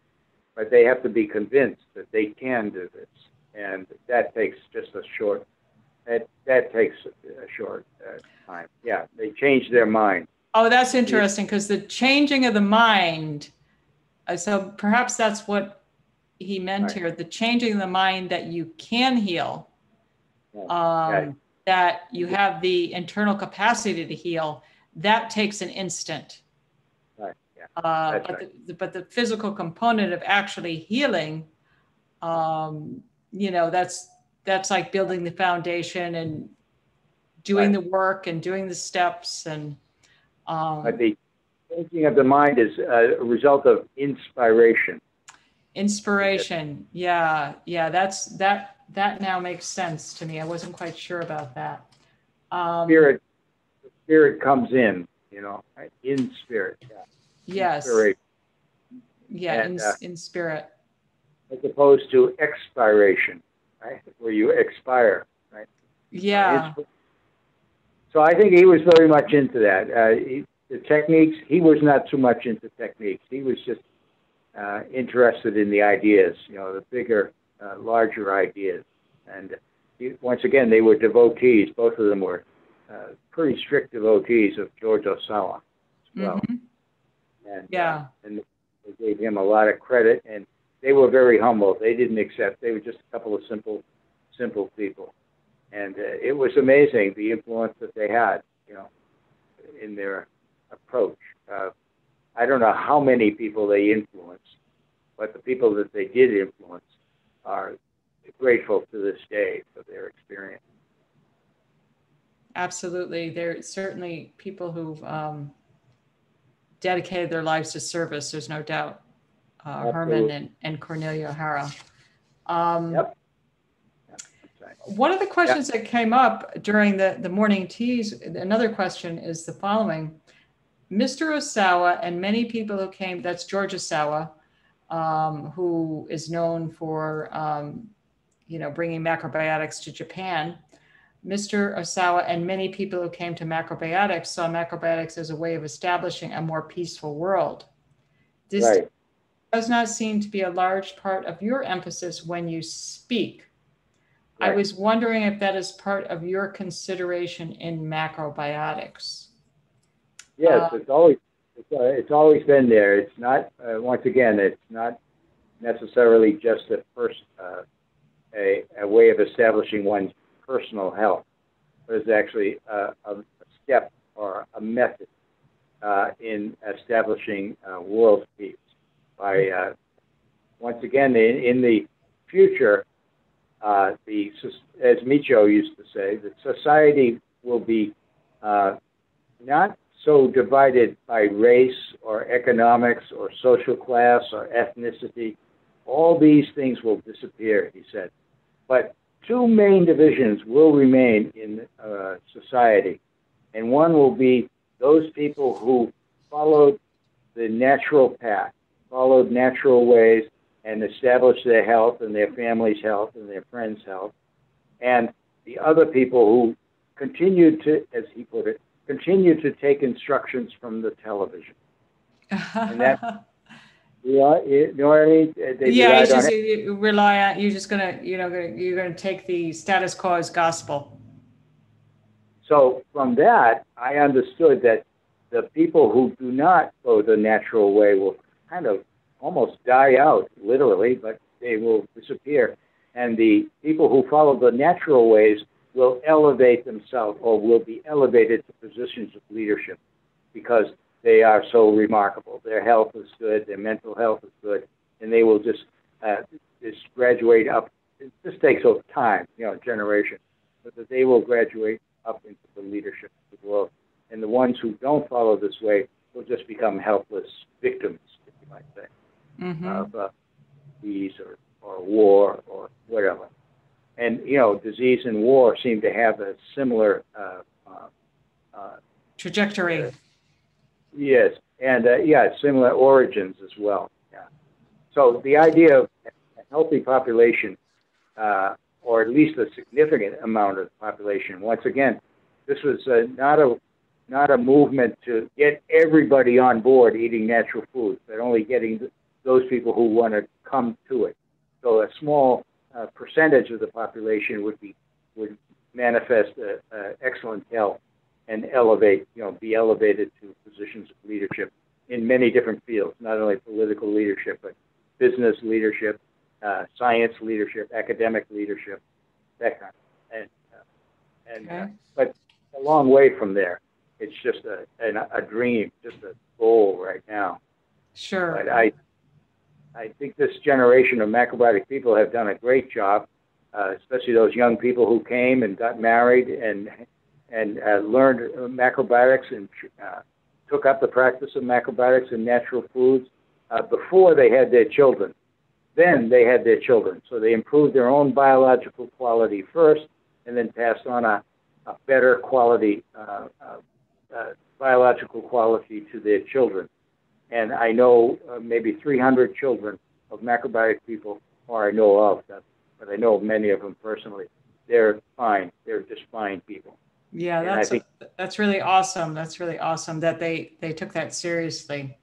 But they have to be convinced that they can do this. And that takes just a short, time. Yeah, they change their mind. Oh, that's interesting, because the changing of the mind, so perhaps that's what he meant here, the changing of the mind that you can heal, that you have the internal capacity to heal, that takes an instant. Right. Yeah. But the physical component of actually healing, that's like building the foundation and doing the work and doing the steps. And but the changing of the mind is a result of inspiration. Inspiration. Yeah. That now makes sense to me. I wasn't quite sure about that. Spirit comes in, right? In spirit. Yeah. Yes. Inspiration. Yeah. In spirit. As opposed to expiration, right? Where you expire, right? Yeah. So I think he was very much into that. The techniques, he was not too much into techniques. He was just interested in the ideas, the bigger, larger ideas. And once again, they were devotees. Both of them were pretty strict devotees of George Osawa as well. And, yeah. And they gave him a lot of credit, and they were very humble. They didn't accept. They were just a couple of simple people. And it was amazing the influence that they had, you know, in their approach. I don't know how many people they influenced, but the people that they did influence are grateful to this day for their experience. Absolutely. There are certainly people who've dedicated their lives to service, there's no doubt. Herman and Cornellia Aihara. Yep. One of the questions that came up during the morning teas, another question is the following. Mr. Osawa and many people who came, that's George Osawa, who is known for, you know, bringing macrobiotics to Japan. Mr. Osawa and many people who came to macrobiotics saw macrobiotics as a way of establishing a more peaceful world. This does not seem to be a large part of your emphasis when you speak. I was wondering if that is part of your consideration in macrobiotics. Yes, it's always been there. It's not, once again, it's not necessarily just a way of establishing one's personal health, but it's actually a step or a method in establishing world peace. By once again, in the future, as Micho used to say, that society will be not so divided by race or economics or social class or ethnicity. All these things will disappear, he said. But two main divisions will remain in society. And one will be those people who followed the natural path, followed natural ways, and established their health and their family's health and their friends' health. And the other people who continued to, as he put it, continue to take instructions from the television. And that, you know what I mean? You rely on, you're just gonna, you know, you're gonna take the status quo as gospel. So from that, I understood that the people who do not go the natural way will kind of almost die out, literally, but they will disappear. And the people who follow the natural ways will elevate themselves or will be elevated to positions of leadership because they are so remarkable. Their health is good, their mental health is good, and they will just graduate up. It just takes over time, you know, generation, but that they will graduate up into the leadership of the world. And the ones who don't follow this way will just become helpless victims, if you might say, of disease or war or whatever. And, you know, disease and war seem to have a similar trajectory. Yes, and similar origins as well. Yeah. So the idea of a healthy population, or at least a significant amount of the population, once again, this was not a movement to get everybody on board eating natural foods, but only getting those people who want to come to it. So a small percentage of the population would manifest excellent health and be elevated to positions of leadership in many different fields, not only political leadership, but business leadership, science leadership, academic leadership, that kind of. But a long way from there. It's just a dream, just a goal right now. Sure. But I think this generation of macrobiotic people have done a great job, especially those young people who came and got married and learned macrobiotics and took up the practice of macrobiotics and natural foods before they had their children. Then they had their children. So they improved their own biological quality first and then passed on a better quality, biological quality to their children. And I know maybe 300 children of macrobiotic people, or I know of them, but I know many of them personally. They're fine. They're just fine people. Yeah, that's really awesome. That's really awesome that they took that seriously.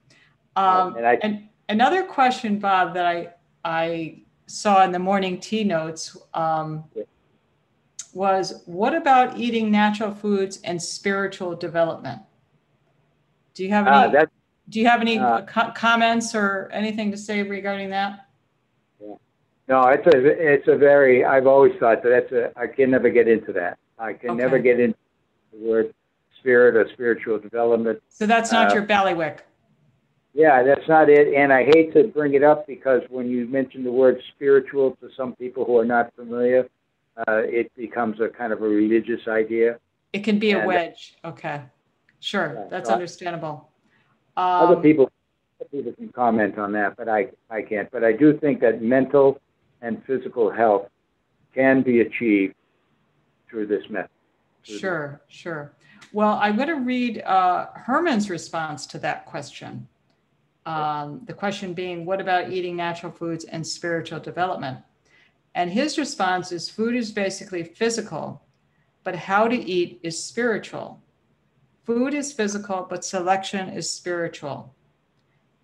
And another question, Bob, that I saw in the morning tea notes was, what about eating natural foods and spiritual development? Do you have any, comments or anything to say regarding that? Yeah. No, it's a very, I've always thought that I can never get into that. I can never get into the word spirit or spiritual development. So that's not your ballywick. Yeah, that's not it. And I hate to bring it up because when you mention the word spiritual to some people who are not familiar, it becomes a kind of a religious idea. It can be a wedge. Okay. Sure. Yeah, that's understandable. Other people can comment on that, but I can't. But I do think that mental and physical health can be achieved through this method. Sure. Well, I'm going to read Herman's response to that question. The question being, what about eating natural foods and spiritual development? And his response is, food is basically physical, but how to eat is spiritual. Food is physical, but selection is spiritual.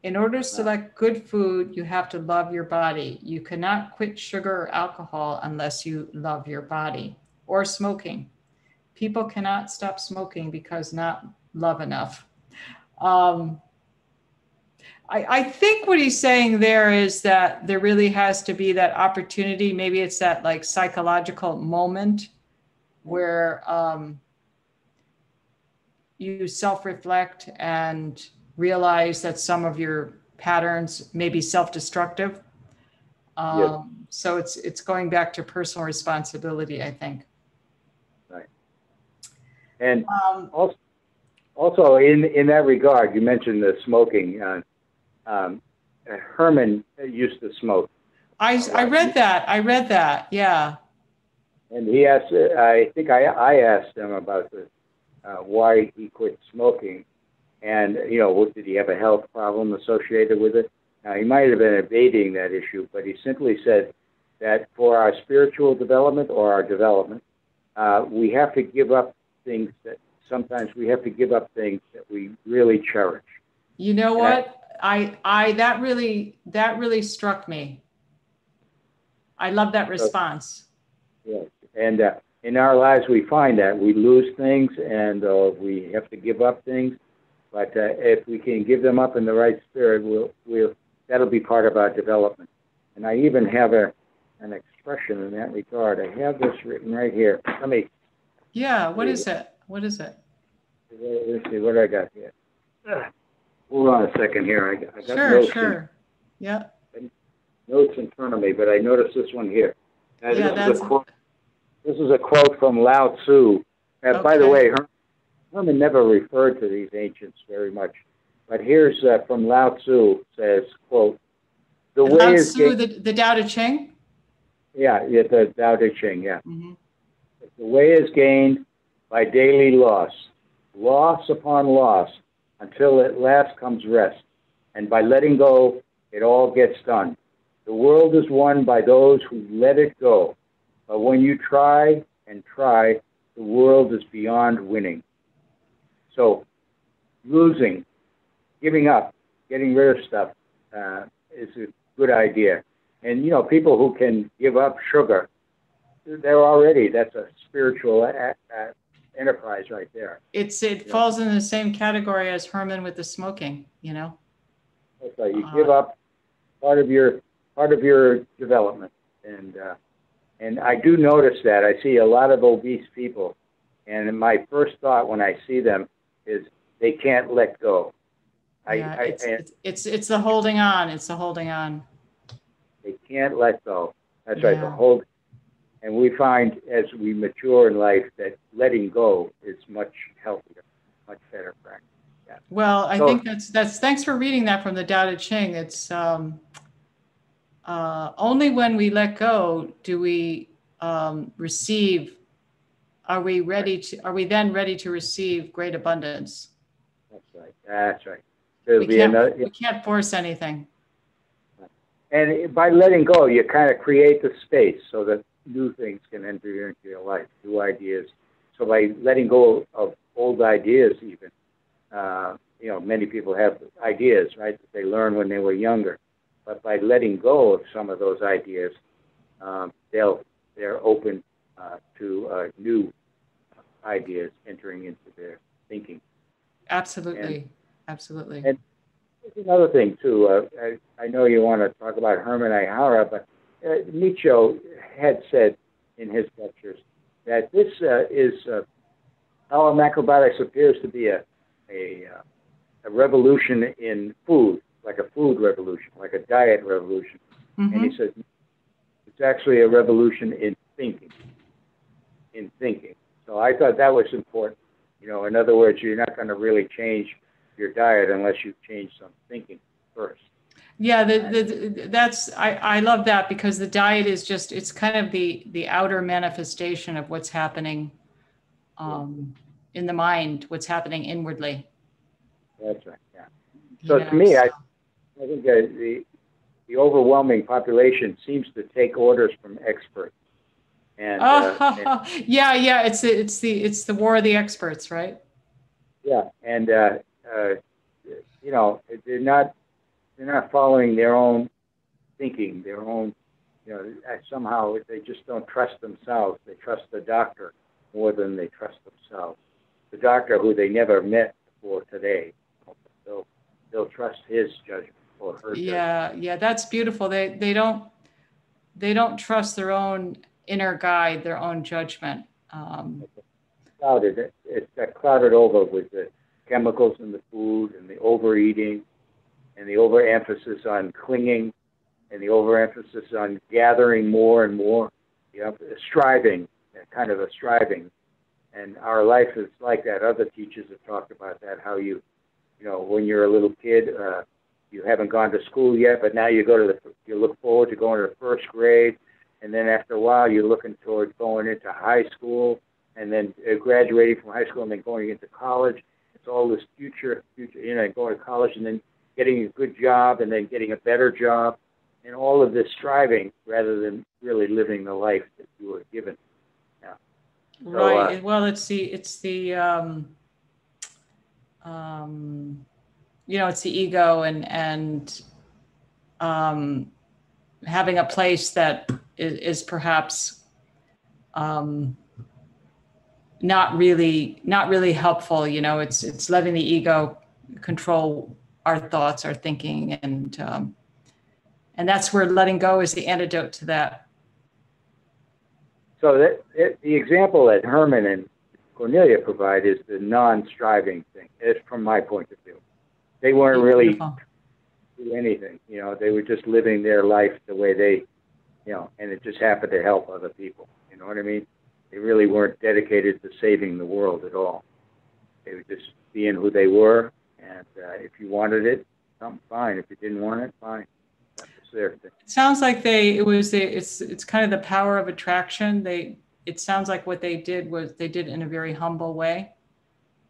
In order to select good food, you have to love your body. You cannot quit sugar or alcohol unless you love your body. Or smoking. People cannot stop smoking because not love enough. I think what he's saying there is that there really has to be that opportunity. Maybe it's that like psychological moment where you self-reflect and realize that some of your patterns may be self-destructive. So it's going back to personal responsibility, I think. Right. And also in that regard, you mentioned the smoking. Herman used to smoke. I read that. Yeah. And he asked, I think I asked him about why he quit smoking. And, did he have a health problem associated with it? Now, he might have been evading that issue, but he simply said that for our spiritual development or our development, we have to give up things sometimes we have to give up things that we really cherish. You know what? That really struck me. I love that response. Yes. And in our lives, we find that we lose things and we have to give up things. But if we can give them up in the right spirit, that'll be part of our development. And I even have an expression in that regard. I have this written right here. Yeah, what is it? Let's see what I got here. Hold on a second here. I got notes. Sure. Yeah. Notes in front of me, but I noticed this one here. This is a quote from Lao Tzu. By the way, Herman never referred to these ancients very much. But here's from Lao Tzu, says, quote, the way is the Tao Te Ching? Yeah, the Tao Te Ching, yeah. Mm-hmm. The way is gained by daily loss upon loss, until at last comes rest. And by letting go, it all gets done. The world is won by those who let it go. But when you try and try, the world is beyond winning. So losing, giving up, getting rid of stuff is a good idea. And, people who can give up sugar, that's a spiritual enterprise right there. It falls in the same category as Herman with the smoking, That's right. You give up part of your development, and I do notice that. I see a lot of obese people, and my first thought when I see them is they can't let go. It's the holding on. It's the holding on. They can't let go. That's right. The hold. And we find as we mature in life that letting go is much healthier, much better practice. Yeah. Well, I think that's. Thanks for reading that from the Tao Te Ching. It's only when we let go do we receive. Are we then ready to receive great abundance? That's right. We can't force anything. And by letting go, you kind of create the space so that new things can enter into your life, new ideas. So by letting go of old ideas even, many people have ideas, right, that they learned when they were younger. But by letting go of some of those ideas, they're open to new ideas entering into their thinking. Absolutely. Absolutely. And there's another thing, too. I know you want to talk about Herman Aihara, but Nietzsche had said in his lectures that this is how macrobiotics appears to be a revolution in food, like a food revolution, like a diet revolution. Mm-hmm. And he said it's actually a revolution in thinking. So I thought that was important. You know, in other words, you're not going to really change your diet unless you change some thinking first. Yeah, I love that, because the diet is just, it's kind of the outer manifestation of what's happening in the mind, what's happening inwardly. That's right. Yeah. So to me, I think the overwhelming population seems to take orders from experts. And, yeah, it's the war of the experts, right? Yeah, and you know, they're not following their own thinking, their own, you know, somehow they just don't trust themselves. They trust the doctor more than they trust themselves. The doctor who they never met before today, they'll trust his judgment or her judgment. Yeah, that's beautiful. They don't trust their own inner guide, their own judgment. It's got clouded over with the chemicals in the food and the overeating and the overemphasis on clinging and the overemphasis on gathering more and more, you know, striving, kind of a striving. And our life is like that. Other teachers have talked about that, how you know, when you're a little kid, you haven't gone to school yet, but now you look forward to going to the first grade. And then after a while, you're looking towards going into high school and then graduating from high school and then going into college. It's all this future, you know, going to college and then getting a good job and then getting a better job, and all of this striving rather than really living the life that you were given. Yeah. So, right. Well, it's the you know, it's the ego and having a place that is perhaps not really helpful. You know, it's letting the ego control our thoughts, our thinking, and that's where letting go is the antidote to that. So the example that Herman and Cornellia provide is the non-striving thing. It's from my point of view. They weren't really do anything. You know, they were just living their life the way they, you know, and it just happened to help other people. You know what I mean? They really weren't dedicated to saving the world at all. They were just being who they were, and if you wanted it, fine. If you didn't want it, fine. That was their thing. It sounds like it's kind of the power of attraction. It sounds like what they did was they did it in a very humble way,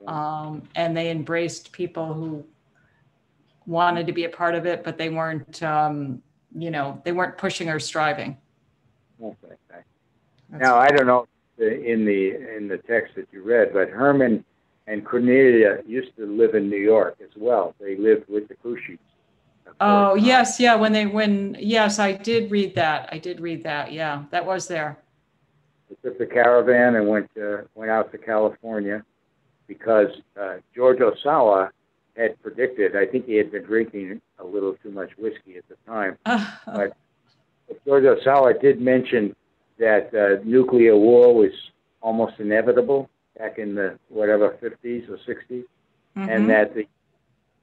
and they embraced people who wanted to be a part of it, but they weren't, you know, they weren't pushing or striving. Okay. Now, I don't know in the text that you read, but Herman and Cornelia used to live in New York as well. They lived with the Kushis. Oh, yes. Yeah. Yes, I did read that. Yeah, that was there. They took the caravan and went out to California because George Osawa had predicted, I think he had been drinking a little too much whiskey at the time, but George Osawa did mention that nuclear war was almost inevitable back in the, 50s or 60s, and that the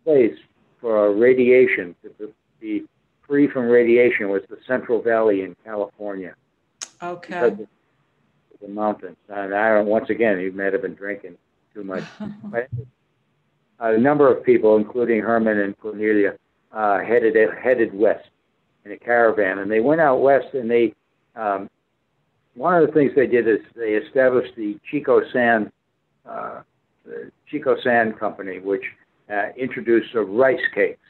place for radiation, to be free from radiation, was the Central Valley in California. Okay. Because of the mountains. And once again, he might have been drinking too much. But a number of people, including Herman and Cornelia, headed west in a caravan, and they went out west, and they one of the things they did is they established the Chico Sand Company, which introduced rice cakes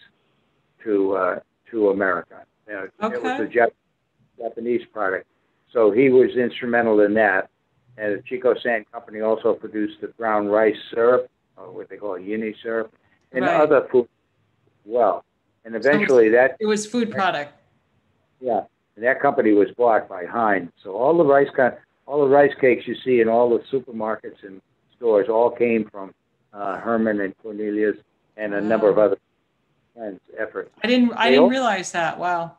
to America. It was a Japanese product, so he was instrumental in that. And the Chico Sand Company also produced the brown rice syrup, or what they call yini syrup, and other food as well. And eventually it was food product. Yeah, and that company was bought by Heinz. So all the rice all the rice cakes you see in all the supermarkets and stores all came from Herman and Cornelia's and a number of other friends' efforts. I didn't realize that. Wow.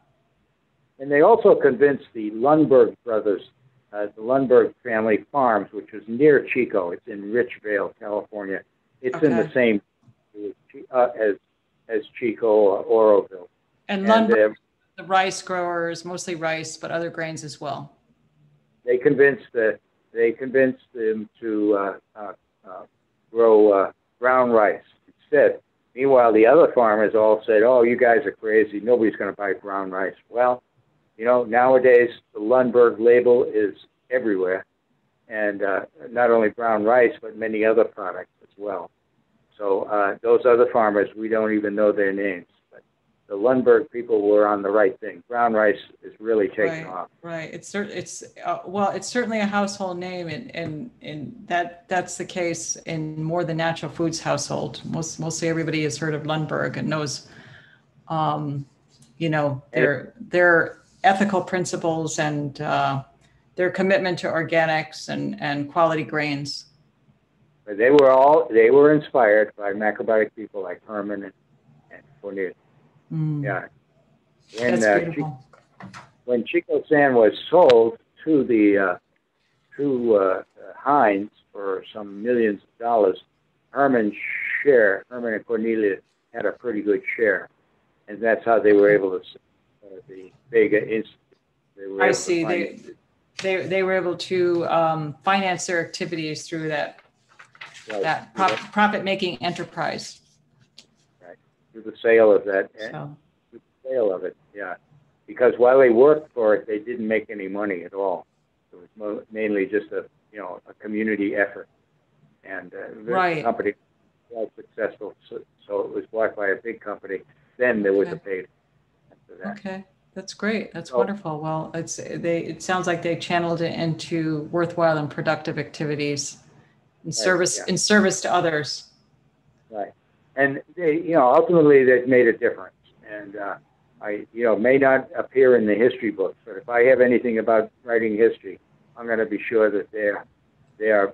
And they also convinced the Lundberg brothers, the Lundberg family farms, which was near Chico. It's in Richvale, California. It's in the same as Chico or Oroville. And Lundberg, the rice growers, mostly rice, but other grains as well. They convinced them to grow brown rice instead. Meanwhile, the other farmers all said, "Oh, you guys are crazy. Nobody's going to buy brown rice." Well, nowadays the Lundberg label is everywhere, and not only brown rice, but many other products as well. So those other farmers, we don't even know their names. But the Lundberg people were on the right thing. Brown rice is really taking off. Right. It's certainly a household name, and that's the case in more than natural foods household. Mostly everybody has heard of Lundberg and knows, their ethical principles and their commitment to organics and quality grains. But they were inspired by macrobiotic people like Herman and Cornellia. Yeah. That's beautiful. When Chico San was sold to the Heinz for some millions of dollars, Herman and Cornellia had a pretty good share, and that's how they were able to the Vega Institute. I see. They were able to finance their activities through that profit-making enterprise. Right. Through the sale of that. Through the sale of it, yeah. Because while they worked for it, they didn't make any money at all. It was mainly just a community effort, and the company was successful. So it was bought by a big company. Then there was a pay after that. Okay, that's great. That's wonderful. Well, it sounds like they channeled it into worthwhile and productive activities in service to others. Right, and they, ultimately they've made a difference. And I may not appear in the history books, but if I have anything about writing history, I'm going to be sure that they are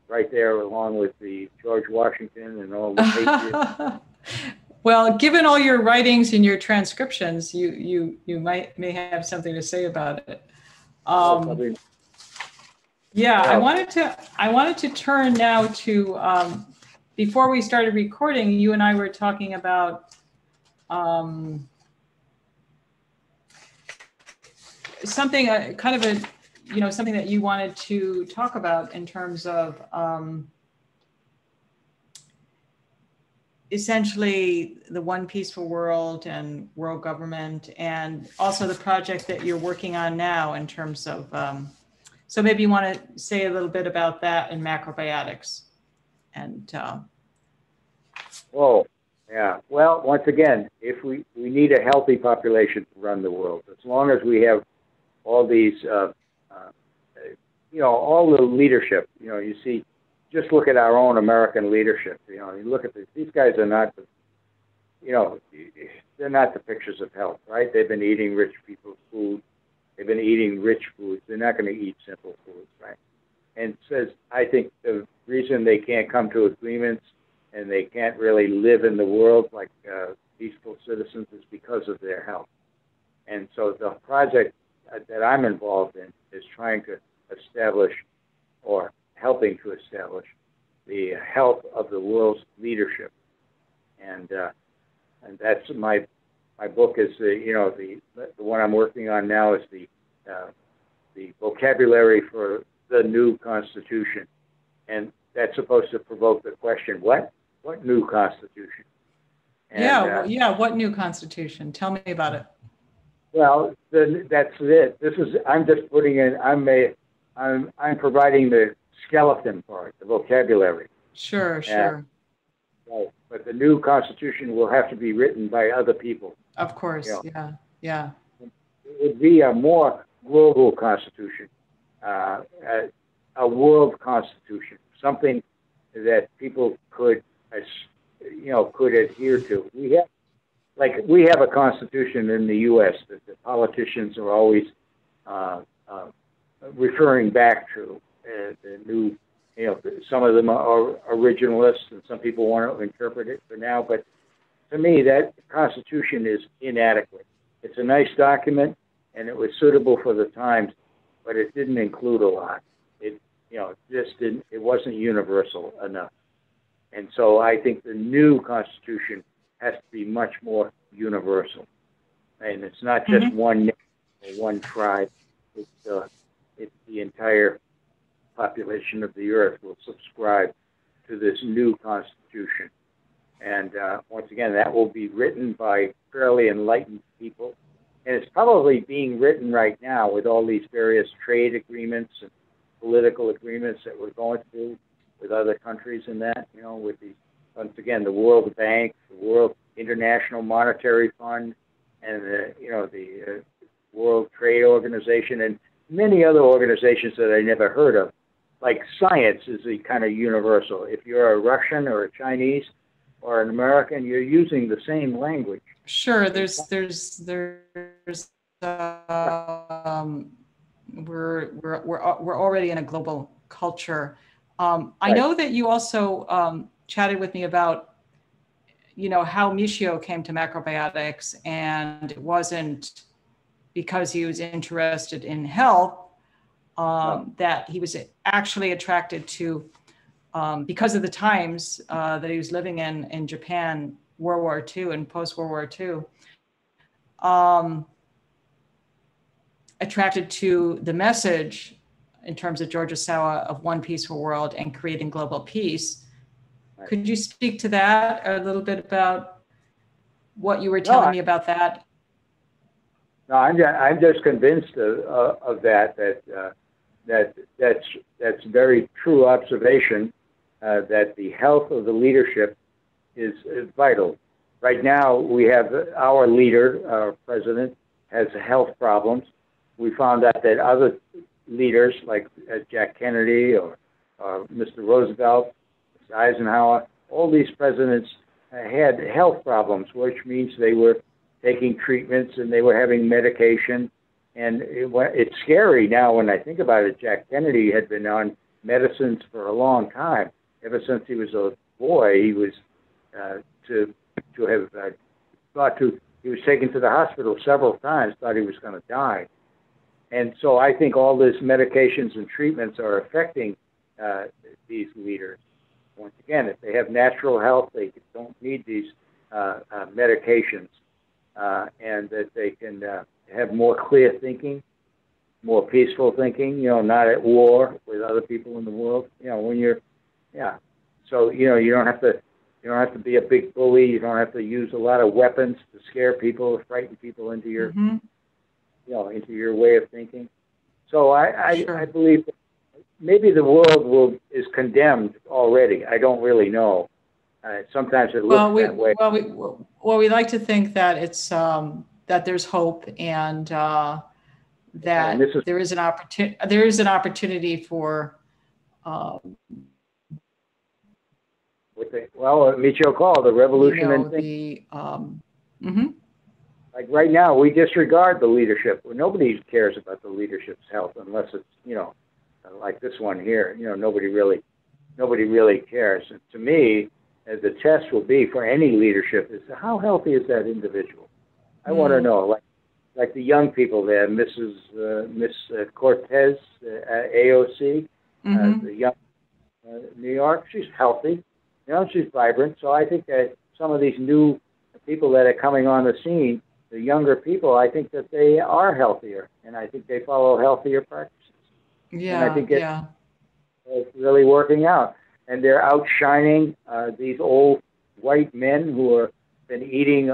right there along with the George Washington and all the patriots. Well, given all your writings and your transcriptions, you may have something to say about it. I wanted to turn now to before we started recording, you and I were talking about something something that you wanted to talk about in terms of essentially the One Peaceful World and world government, and also the project that you're working on now in terms of, so maybe you want to say a little bit about that in macrobiotics. And yeah. Well, once again, if we need a healthy population to run the world. As long as we have all these, all the leadership, you see, just look at our own American leadership. You look at these guys are not, they're not the pictures of health, right? They've been eating rich people's food. They've been eating rich foods. They're not going to eat simple foods, right? And I think the reason they can't come to agreements and they can't really live in the world like peaceful citizens is because of their health. And so the project that I'm involved in is trying to establish or helping to establish the health of the world's leadership. And that's my book is the one I'm working on now is the vocabulary for the new Constitution. And that's supposed to provoke the question, what new Constitution? And, what new Constitution? Tell me about it. Well, that's it. I'm just putting in, I'm providing the skeleton part, the vocabulary. Sure. Right. But the new Constitution will have to be written by other people. Of course, yeah. It would be a more global Constitution, a world Constitution, something that people could adhere to. We have a Constitution in the U.S. that the politicians are always referring back to the new, some of them are originalists and some people want to interpret it for now, but to me that Constitution is inadequate. It's a nice document and it was suitable for the times, but it didn't include a lot. It just didn't, it wasn't universal enough. And so I think the new Constitution has to be much more universal. And it's not just one nation or one tribe. It's the entire population of the earth will subscribe to this new Constitution. And once again, that will be written by fairly enlightened people. And it's probably being written right now with all these various trade agreements and political agreements that we're going through with other countries and that, with the, once again, the World Bank, the World International Monetary Fund, and the World Trade Organization, and many other organizations that I never heard of. Like science is a kind of universal. If you're a Russian or a Chinese or an American, you're using the same language. Sure, we're already in a global culture. I know that you also chatted with me about, how Michio came to macrobiotics, and it wasn't because he was interested in health, that he was actually attracted to, because of the times that he was living in Japan, World War II and post-World War II, attracted to the message in terms of George Osawa of one peaceful world and creating global peace. Right. Could you speak to that a little bit about what you were telling me about that? No, I'm just convinced of that's very true observation, that the health of the leadership is vital. Right now, we have our leader, our president, has health problems. We found out that other leaders like Jack Kennedy or Mr. Roosevelt, Mr. Eisenhower, all these presidents had health problems, which means they were taking treatments and they were having medication. And it's scary now when I think about it. Jack Kennedy had been on medicines for a long time. Ever since he was a boy, he was he was taken to the hospital several times, thought he was going to die. And so I think all these medications and treatments are affecting these leaders. Once again, if they have natural health, they don't need these medications, and that they can have more clear thinking, more peaceful thinking, not at war with other people in the world. When you're, so, you don't have to be a big bully. You don't have to use a lot of weapons to scare people or frighten people into your, into your way of thinking. So I believe that maybe the world is condemned already. I don't really know. Sometimes it looks that way. Well, we like to think that it's that there's hope, and that there is an opportunity for. What Michio called the revolution in thinking. Like right now, we disregard the leadership. Nobody cares about the leadership's health unless it's, like this one here. Nobody really cares. And to me, the test will be for any leadership is how healthy is that individual. I want to know, like the young people there, Miss Cortez, AOC, the young New York. She's healthy. She's vibrant. So I think that some of these new people that are coming on the scene, the younger people, I think that they are healthier, and I think they follow healthier practices. Yeah, and I think it's really working out. And they're outshining these old white men who have been eating,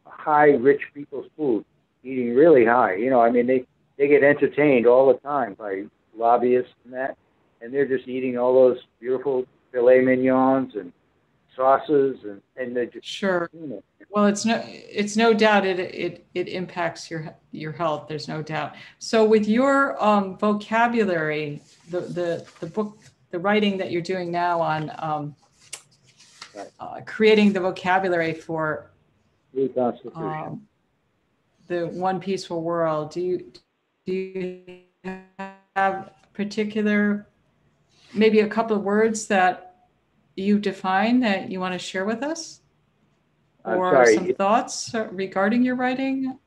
high rich people's food, eating really high. They get entertained all the time by lobbyists and that, and they're just eating all those beautiful filet mignons and sauces, and they just Well, it's no doubt it impacts your health. There's no doubt. So with your vocabulary, the book, the writing that you're doing now on creating the vocabulary for the one peaceful world, do you have particular, maybe a couple of words that you define that you want to share with us? Or some thoughts regarding your writing?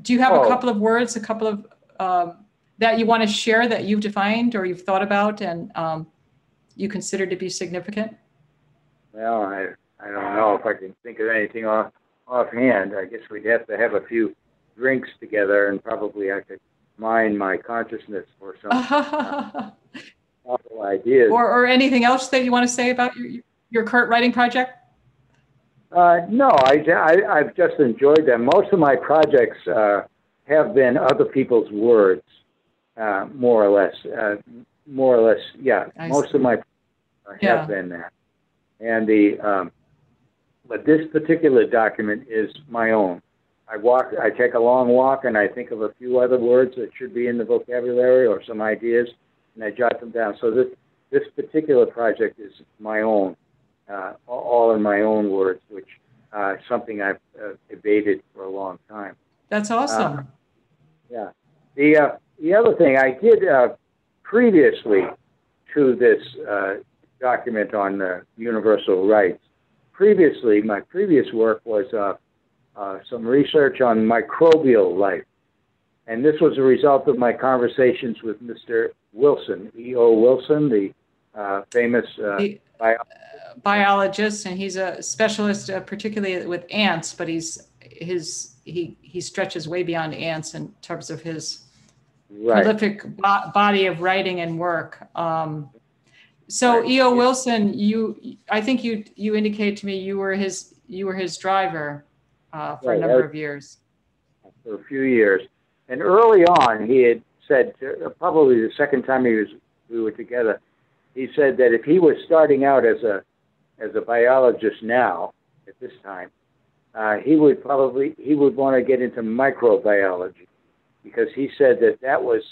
Do you have a couple of words, a couple of that you want to share that you've defined or you've thought about and you consider to be significant? Well, I don't know if I can think of anything offhand. I guess we'd have to have a few drinks together and probably I could mine my consciousness for some awful ideas. Or anything else that you want to say about your current writing project? No, I've just enjoyed them. Most of my projects have been other people's words, more or less. Yeah. Most of my have been that. And but this particular document is my own. I take a long walk, and I think of a few other words that should be in the vocabulary or some ideas, and I jot them down. So this particular project is my own. All in my own words, which something I've evaded for a long time. That's awesome. Yeah. The other thing I did previously to this document on universal rights, my previous work was some research on microbial life. And this was a result of my conversations with Mr. Wilson, E.O. Wilson, the famous biologist, and he's a specialist, particularly with ants. But he stretches way beyond ants in terms of his prolific body of writing and work. So E.O. Wilson, I think you indicated to me you were his driver for a number of years. For a few years, and early on, he had said, probably the second time we were together, he said that if he was starting out as a biologist now, at this time, he would want to get into microbiology, because he said that was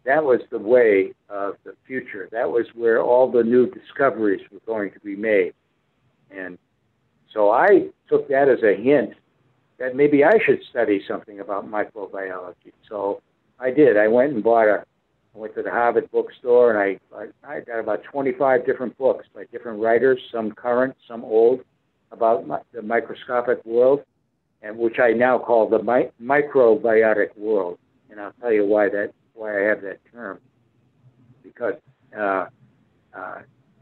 the way of the future. That was where all the new discoveries were going to be made. And so I took that as a hint that maybe I should study something about microbiology. So I did. I went to the Harvard bookstore, and I got about 25 different books by different writers, some current, some old, about the microscopic world, and which I now call the microbiotic world. And I'll tell you why I have that term. Because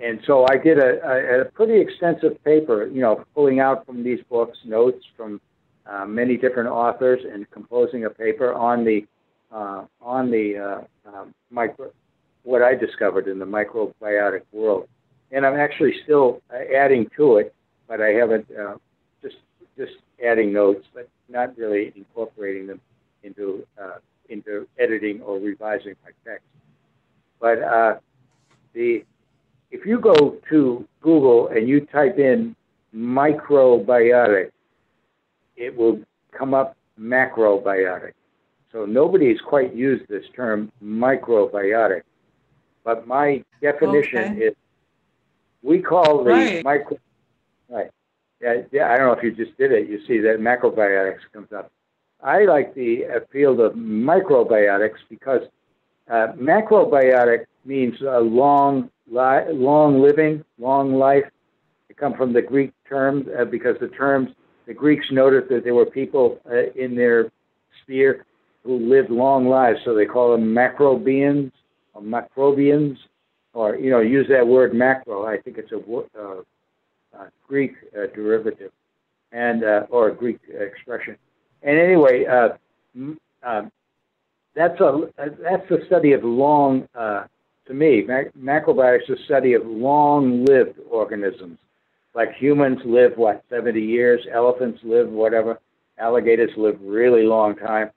and so I did a pretty extensive paper, pulling out from these books notes from many different authors and composing a paper on what I discovered in the microbiotic world. And I'm actually still adding to it, but I haven't just adding notes, but not really incorporating them into editing or revising my text. But if you go to Google and you type in microbiotic, it will come up macrobiotic. So nobody's quite used this term microbiotic, but my definition is, we call the micro. Right. Yeah. I don't know if you just did it. You see that macrobiotics comes up. I like the field of microbiotics because macrobiotic means long living, long life. It comes from the Greek term because the Greeks noticed that there were people in their sphere who lived long lives, so they call them macrobians or macrobians, or use that word macro. I think it's a Greek derivative, and or a Greek expression. And anyway, that's the study of long. To me, macrobiotics is a study of long-lived organisms. Like humans live 70 years, elephants live whatever, alligators live really long time.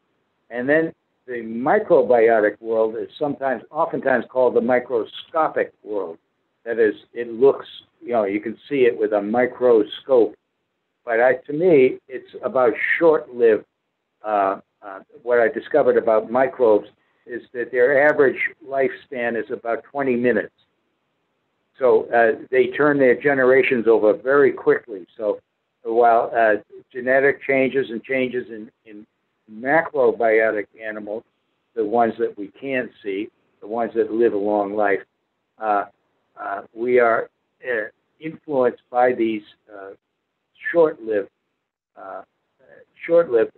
And then the microbiotic world is oftentimes called the microscopic world. That is, it looks, you can see it with a microscope. But to me, it's about short-lived. What I discovered about microbes is that their average lifespan is about 20 minutes. So they turn their generations over very quickly. So while genetic changes in macrobiotic animals the ones that we can see, the ones that live a long life. We are influenced by these short-lived,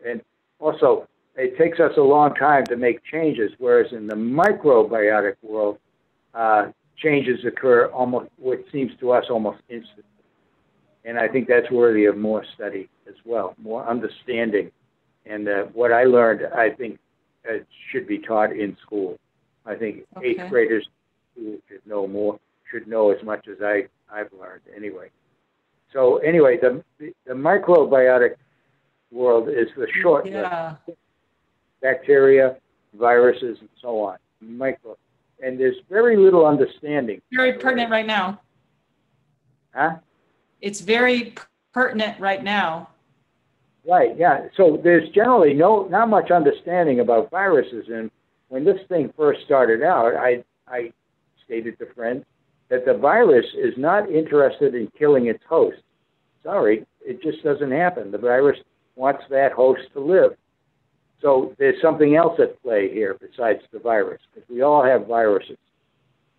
and also it takes us a long time to make changes, whereas in the microbiotic world, changes occur almost, what seems to us, almost instantly. And I think that's worthy of more study as well, more understanding. And what I learned, I think, should be taught in school. I think eighth graders should know more, should know as much as I've learned anyway. So anyway, the microbiotic world is the short-lived bacteria, viruses, and so on. And there's very little understanding. Very pertinent right now. Huh? It's very pertinent right now. Right, yeah. So there's generally not much understanding about viruses. And when this thing first started out, I stated to friends that the virus is not interested in killing its host. Sorry, it just doesn't happen. The virus wants that host to live. So there's something else at play here besides the virus, because we all have viruses,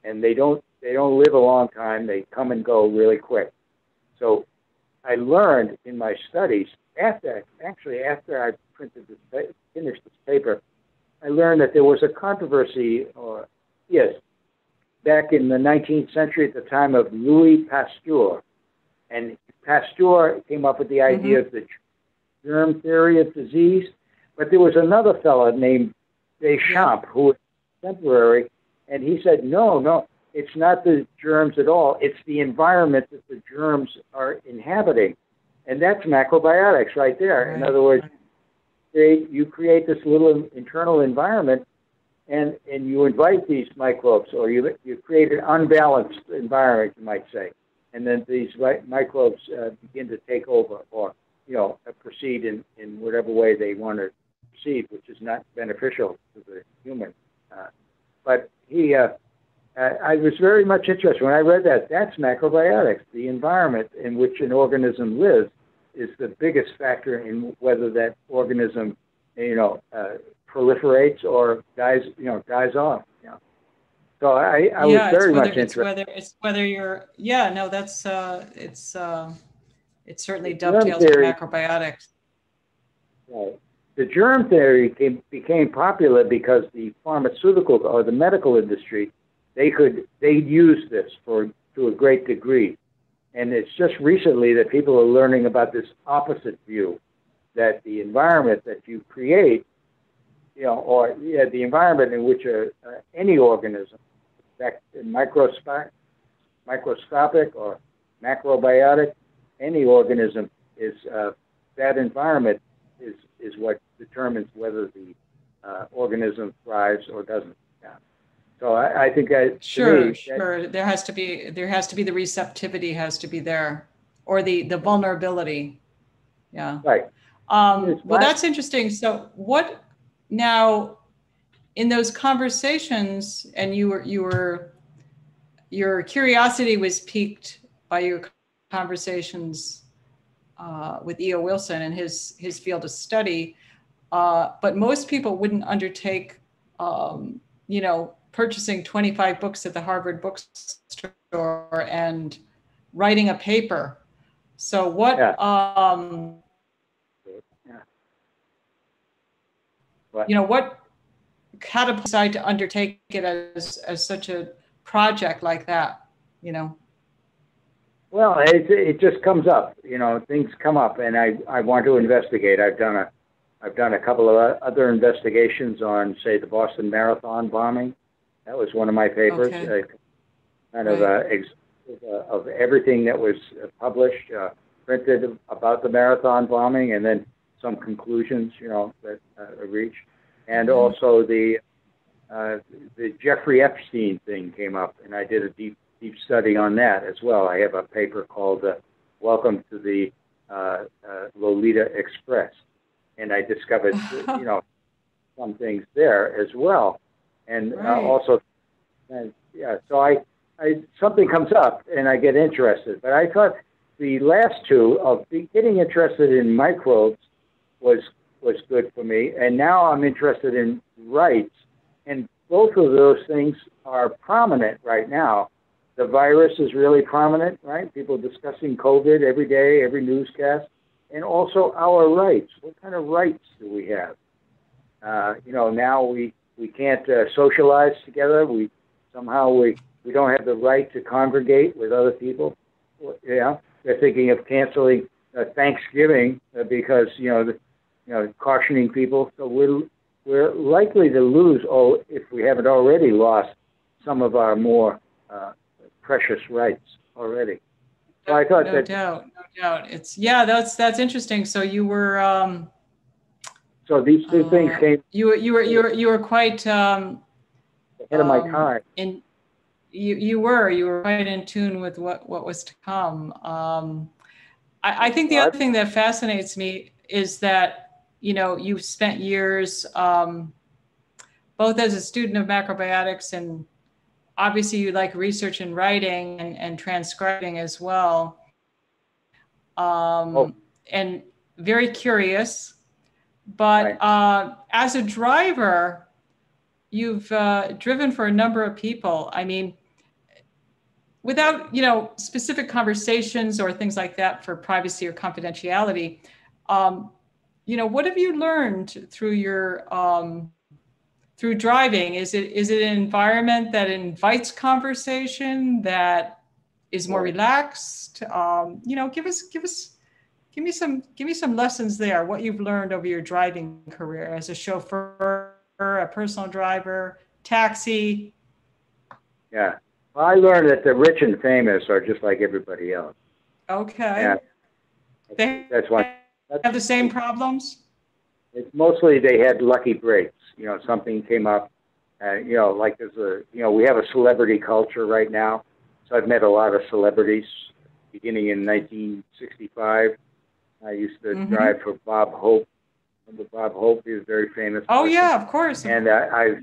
and they don't live a long time. They come and go really quick. So I learned in my studies after I finished this paper, I learned that there was a controversy, back in the 19th century at the time of Louis Pasteur, and Pasteur came up with the idea of the germ theory of disease. But there was another fellow named Deschamps who was contemporary, and he said, no, it's not the germs at all. It's the environment that the germs are inhabiting. And that's macrobiotics right there. Right. In other words, you create this little internal environment, and you invite these microbes, or you create an unbalanced environment, you might say. And then these microbes begin to take over, or proceed in whatever way they want to proceed, which is not beneficial to the human. But I was very much interested when I read that. That's macrobiotics. The environment in which an organism lives is the biggest factor in whether that organism, proliferates or dies off. So I was very much interested. It certainly dovetails with macrobiotics. Right. The germ theory became popular because the pharmaceutical or the medical industry, they use this to a great degree. And it's just recently that people are learning about this opposite view, that the environment that you create, the environment in which any organism, microscopic or macrobiotic, any organism is that environment is what determines whether the organism thrives or doesn't. Yeah. So I think sure. There has to be the receptivity has to be there, or the vulnerability. Yeah. Right. Well, that's interesting. So what now in those conversations, and your curiosity was piqued by your conversations with E.O. Wilson and his field of study, but most people wouldn't undertake, purchasing 25 books at the Harvard bookstore and writing a paper. So what? What catapulted you decide to undertake it as such a project like that? Well, it just comes up. Things come up, and I want to investigate. I've done a couple of other investigations on, say, the Boston Marathon bombing. That was one of my papers. Okay. Of everything that was published, printed about the marathon bombing, and then some conclusions, that I reached, and also the Jeffrey Epstein thing came up, and I did a deep study on that as well. I have a paper called "Welcome to the Lolita Express," and I discovered, some things there as well, and also, So I something comes up and I get interested. But I thought the last two of getting interested in microbes was was good for me. And now I'm interested in rights. And both of those things are prominent right now. The virus is really prominent, right? People discussing COVID every day, every newscast. And also our rights. What kind of rights do we have? Now we can't socialize together. We don't have the right to congregate with other people. Yeah, they're thinking of canceling Thanksgiving because cautioning people. So we're likely to lose, if we haven't already lost, some of our more precious rights already. So I thought no doubt. That's interesting. So you were. So these two things came. You were quite ahead of my time. You were quite in tune with what was to come. I think the other thing that fascinates me is that you've spent years both as a student of macrobiotics, and obviously you like research and writing and transcribing as well, and very curious. But as a driver, you've driven for a number of people. I mean, without specific conversations or things like that for privacy or confidentiality, what have you learned through your through driving? Is it an environment that invites conversation, that is more relaxed? Give me some lessons there. What you've learned over your driving career as a chauffeur, a personal driver, taxi. Yeah, well, I learned that the rich and famous are just like everybody else. Okay. Yeah. That's why they have the same problems. It's mostly they had lucky breaks. Something came up. Like we have a celebrity culture right now. So I've met a lot of celebrities beginning in 1965. I used to drive for Bob Hope. Remember Bob Hope? He was very famous. Oh, yeah, of course. And I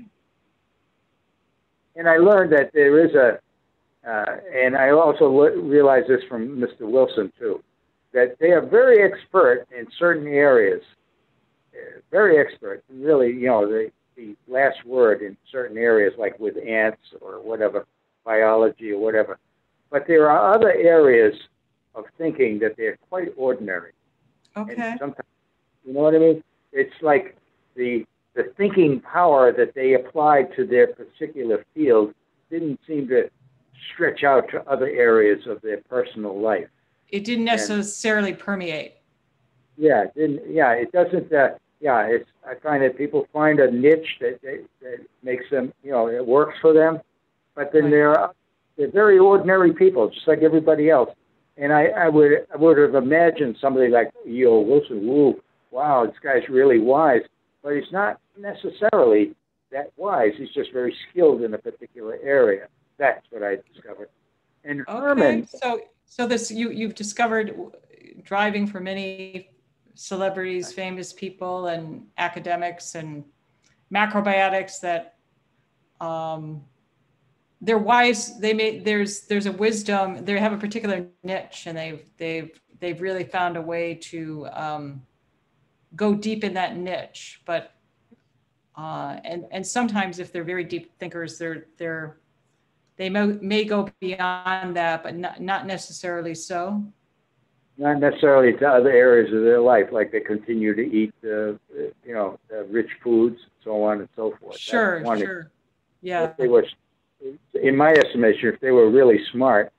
learned that there is and I also realized this from Mr. Wilson too, that they are very expert in certain areas. Very expert, really. The last word in certain areas, like with ants or whatever, biology or whatever. But there are other areas of thinking that they're quite ordinary. Okay. And sometimes, you know what I mean? It's like the thinking power that they applied to their particular field didn't seem to stretch out to other areas of their personal life. It didn't necessarily permeate. Yeah, it doesn't. I find that people find a niche that makes them, it works for them. But then they're very ordinary people, just like everybody else. And I would have imagined somebody like E.O. Wilson, wow, this guy's really wise. But he's not necessarily that wise. He's just very skilled in a particular area. That's what I discovered. And Herman. So this you've discovered driving for many celebrities, famous people, and academics and macrobiotics that they're wise. There's a wisdom. They have a particular niche, and they've really found a way to go deep in that niche. But and sometimes if they're very deep thinkers, they may go beyond that, but not necessarily so. Not necessarily to other areas of their life, like they continue to eat, rich foods, so on and so forth. Sure. Yeah. If they were, in my estimation, if they were really smart,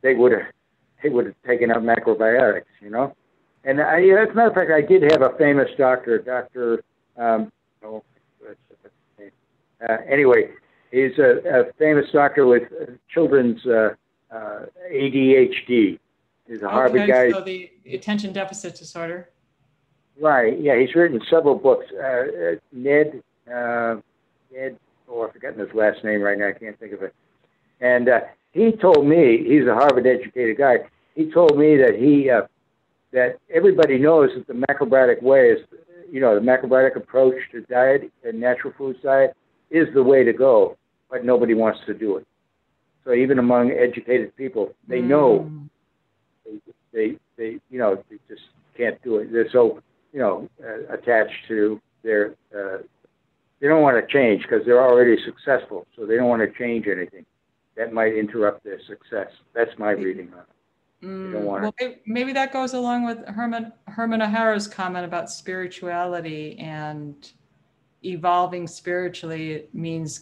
they would have taken up macrobiotics, And as a matter of fact, I did have a famous doctor, anyway, he's a famous doctor with children's ADHD. He's a Harvard guy. So the attention deficit disorder. Right. Yeah, he's written several books. Ned, I've forgotten his last name right now. I can't think of it. And he told me, he's a Harvard-educated guy. He told me that that everybody knows that the macrobiotic way is, the macrobiotic approach to diet and natural foods diet is the way to go, but nobody wants to do it. So even among educated people, they know they just can't do it. So attached to their, they don't want to change because they're already successful. So they don't want to change anything that might interrupt their success. That's my reading on it. Well, maybe that goes along with Herman Aihara's comment about spirituality, and evolving spiritually means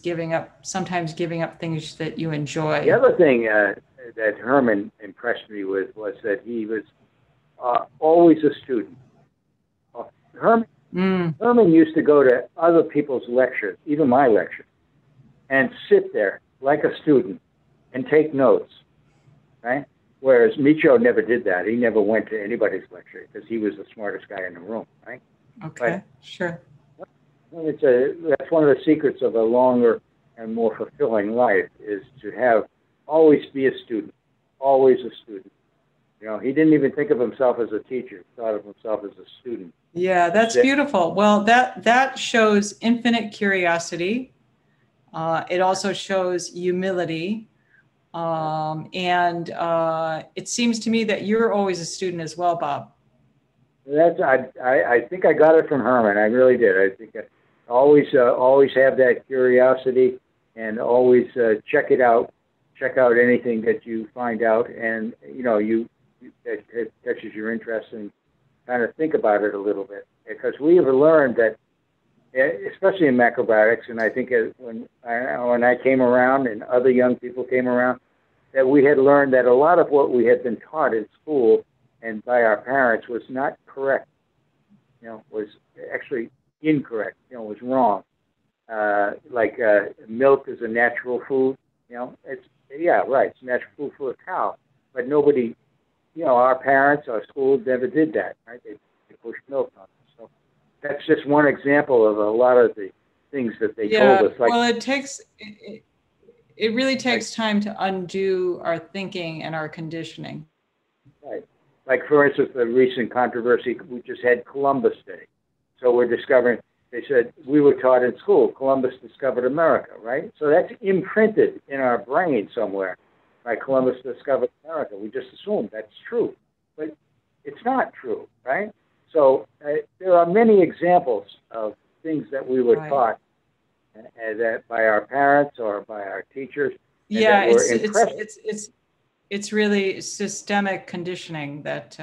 sometimes giving up things that you enjoy. The other thing that Herman impressed me with was that he was always a student. Herman used to go to other people's lectures, even my lecture, and sit there like a student and take notes, right? Whereas Micho never did that. He never went to anybody's lecture because he was the smartest guy in the room, right? Okay, sure. That's one of the secrets of a longer and more fulfilling life, is to always be a student, always a student. He didn't even think of himself as a teacher. He thought of himself as a student. Yeah, that's beautiful. Well, that shows infinite curiosity. It also shows humility. And it seems to me that you're always a student as well, Bob. I think I got it from Herman. I really did. I think I always have that curiosity, and always check out anything that you find out, and that catches your interest, and kind of think about it a little bit, because we have learned that, especially in macrobiotics, and I think when I came around and other young people came around, that we had learned that a lot of what we had been taught in school and by our parents was not correct, was actually incorrect, was wrong. Like milk is a natural food, it's a natural food for a cow, but nobody, our parents, our schools never did that, right? They pushed milk on us. So that's just one example of a lot of the things that they told us. Well, it really takes time to undo our thinking and our conditioning. Right. Like, for instance, the recent controversy, we just had Columbus Day. So we're discovering, they said, we were taught in school, Columbus discovered America, right? So that's imprinted in our brain somewhere, right? Columbus discovered America. We just assume that's true. But it's not true, right? So there are many examples of things that we were taught that by our parents or by our teachers. Yeah, it's really systemic conditioning that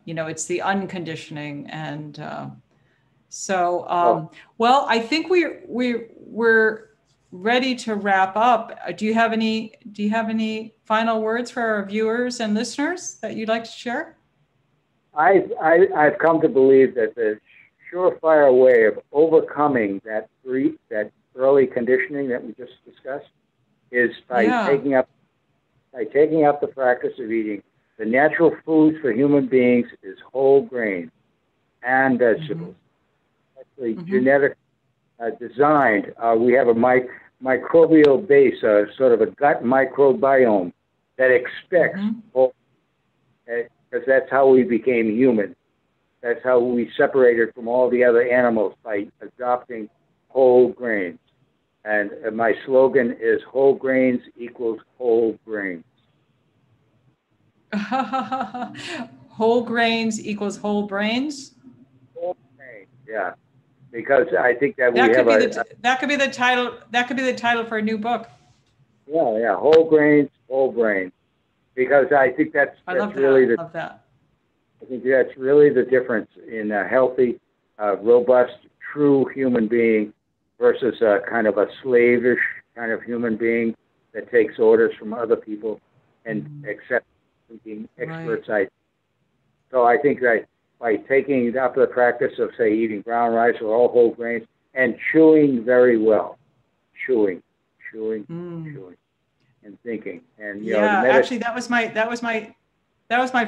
it's the unconditioning, and well, I think we're ready to wrap up. Do you have any final words for our viewers and listeners that you'd like to share? I've come to believe that the surefire way of overcoming that early conditioning that we just discussed is by taking up the practice of eating. The natural foods for human beings is whole grains and vegetables. Actually, genetic designed. We have a microbial base, sort of a gut microbiome that expects, because that's how we became human. That's how we separated from all the other animals, by adopting whole grains. And my slogan is whole grains equals whole brains. Whole grains equals whole brains? Whole grains, yeah. Because I think that that could be the title. That could be the title for a new book. Yeah, whole grains, whole brains. Because I think that's really love that. I think that's really the difference in a healthy, robust, true human being versus a kind of a slavish kind of human being that takes orders from other people and accepts being experts. So I think that by taking up the practice of, say, eating brown rice or all whole grains and chewing very well, chewing, and thinking, and actually, that was my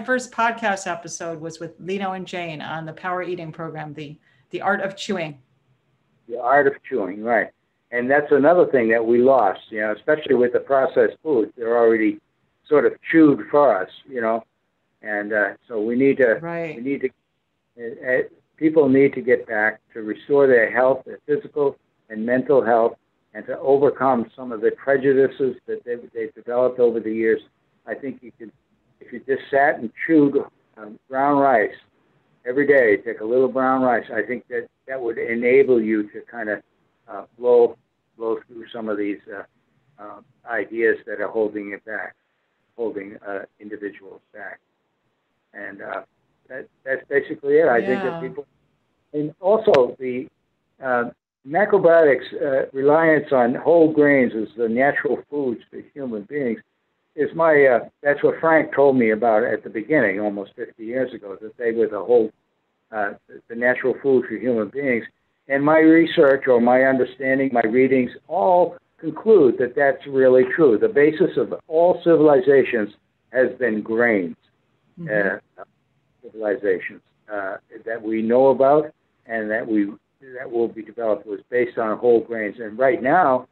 first podcast episode, was with Lino and Jane on the Power Eating program, the art of chewing. The art of chewing, right? And that's another thing that we lost, especially with the processed foods. They're already sort of chewed for us, and so we need to. People need to get back to restore their health, their physical and mental health, and to overcome some of the prejudices that they've developed over the years. I think if you just sat and chewed brown rice every day, take a little brown rice. I think that would enable you to kind of blow through some of these ideas that are holding it back, holding individuals back. And that's basically it. I think that people, and also the macrobiotics reliance on whole grains as the natural foods for human beings is that's what Frank told me about at the beginning, almost 50 years ago, that they were the natural food for human beings. And my research or my understanding, my readings, all conclude that that's really true. The basis of all civilizations has been grains, civilizations that we know about and that will be developed was based on whole grains. And right now,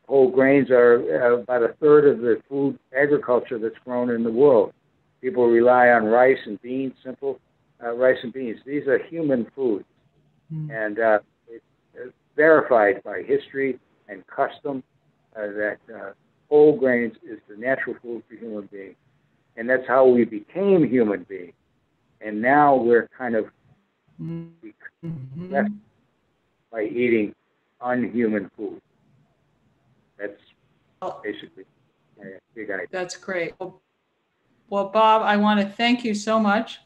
whole grains are about a third of the food agriculture that's grown in the world. People rely on rice and beans, simple rice and beans. These are human foods. And it's verified by history and custom that whole grains is the natural food for human beings. And that's how we became human beings. And now we're kind of left by eating unhuman food. That's basically my big idea. That's great. Well, Bob, I want to thank you so much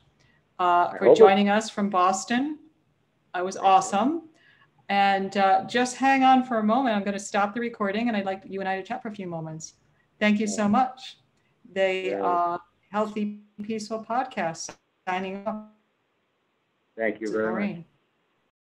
for joining us from Boston. It was awesome. And just hang on for a moment. I'm going to stop the recording, and I'd like you and I to chat for a few moments. Thank you so much. The Healthy, Peaceful Podcast signing off. Thank you very much.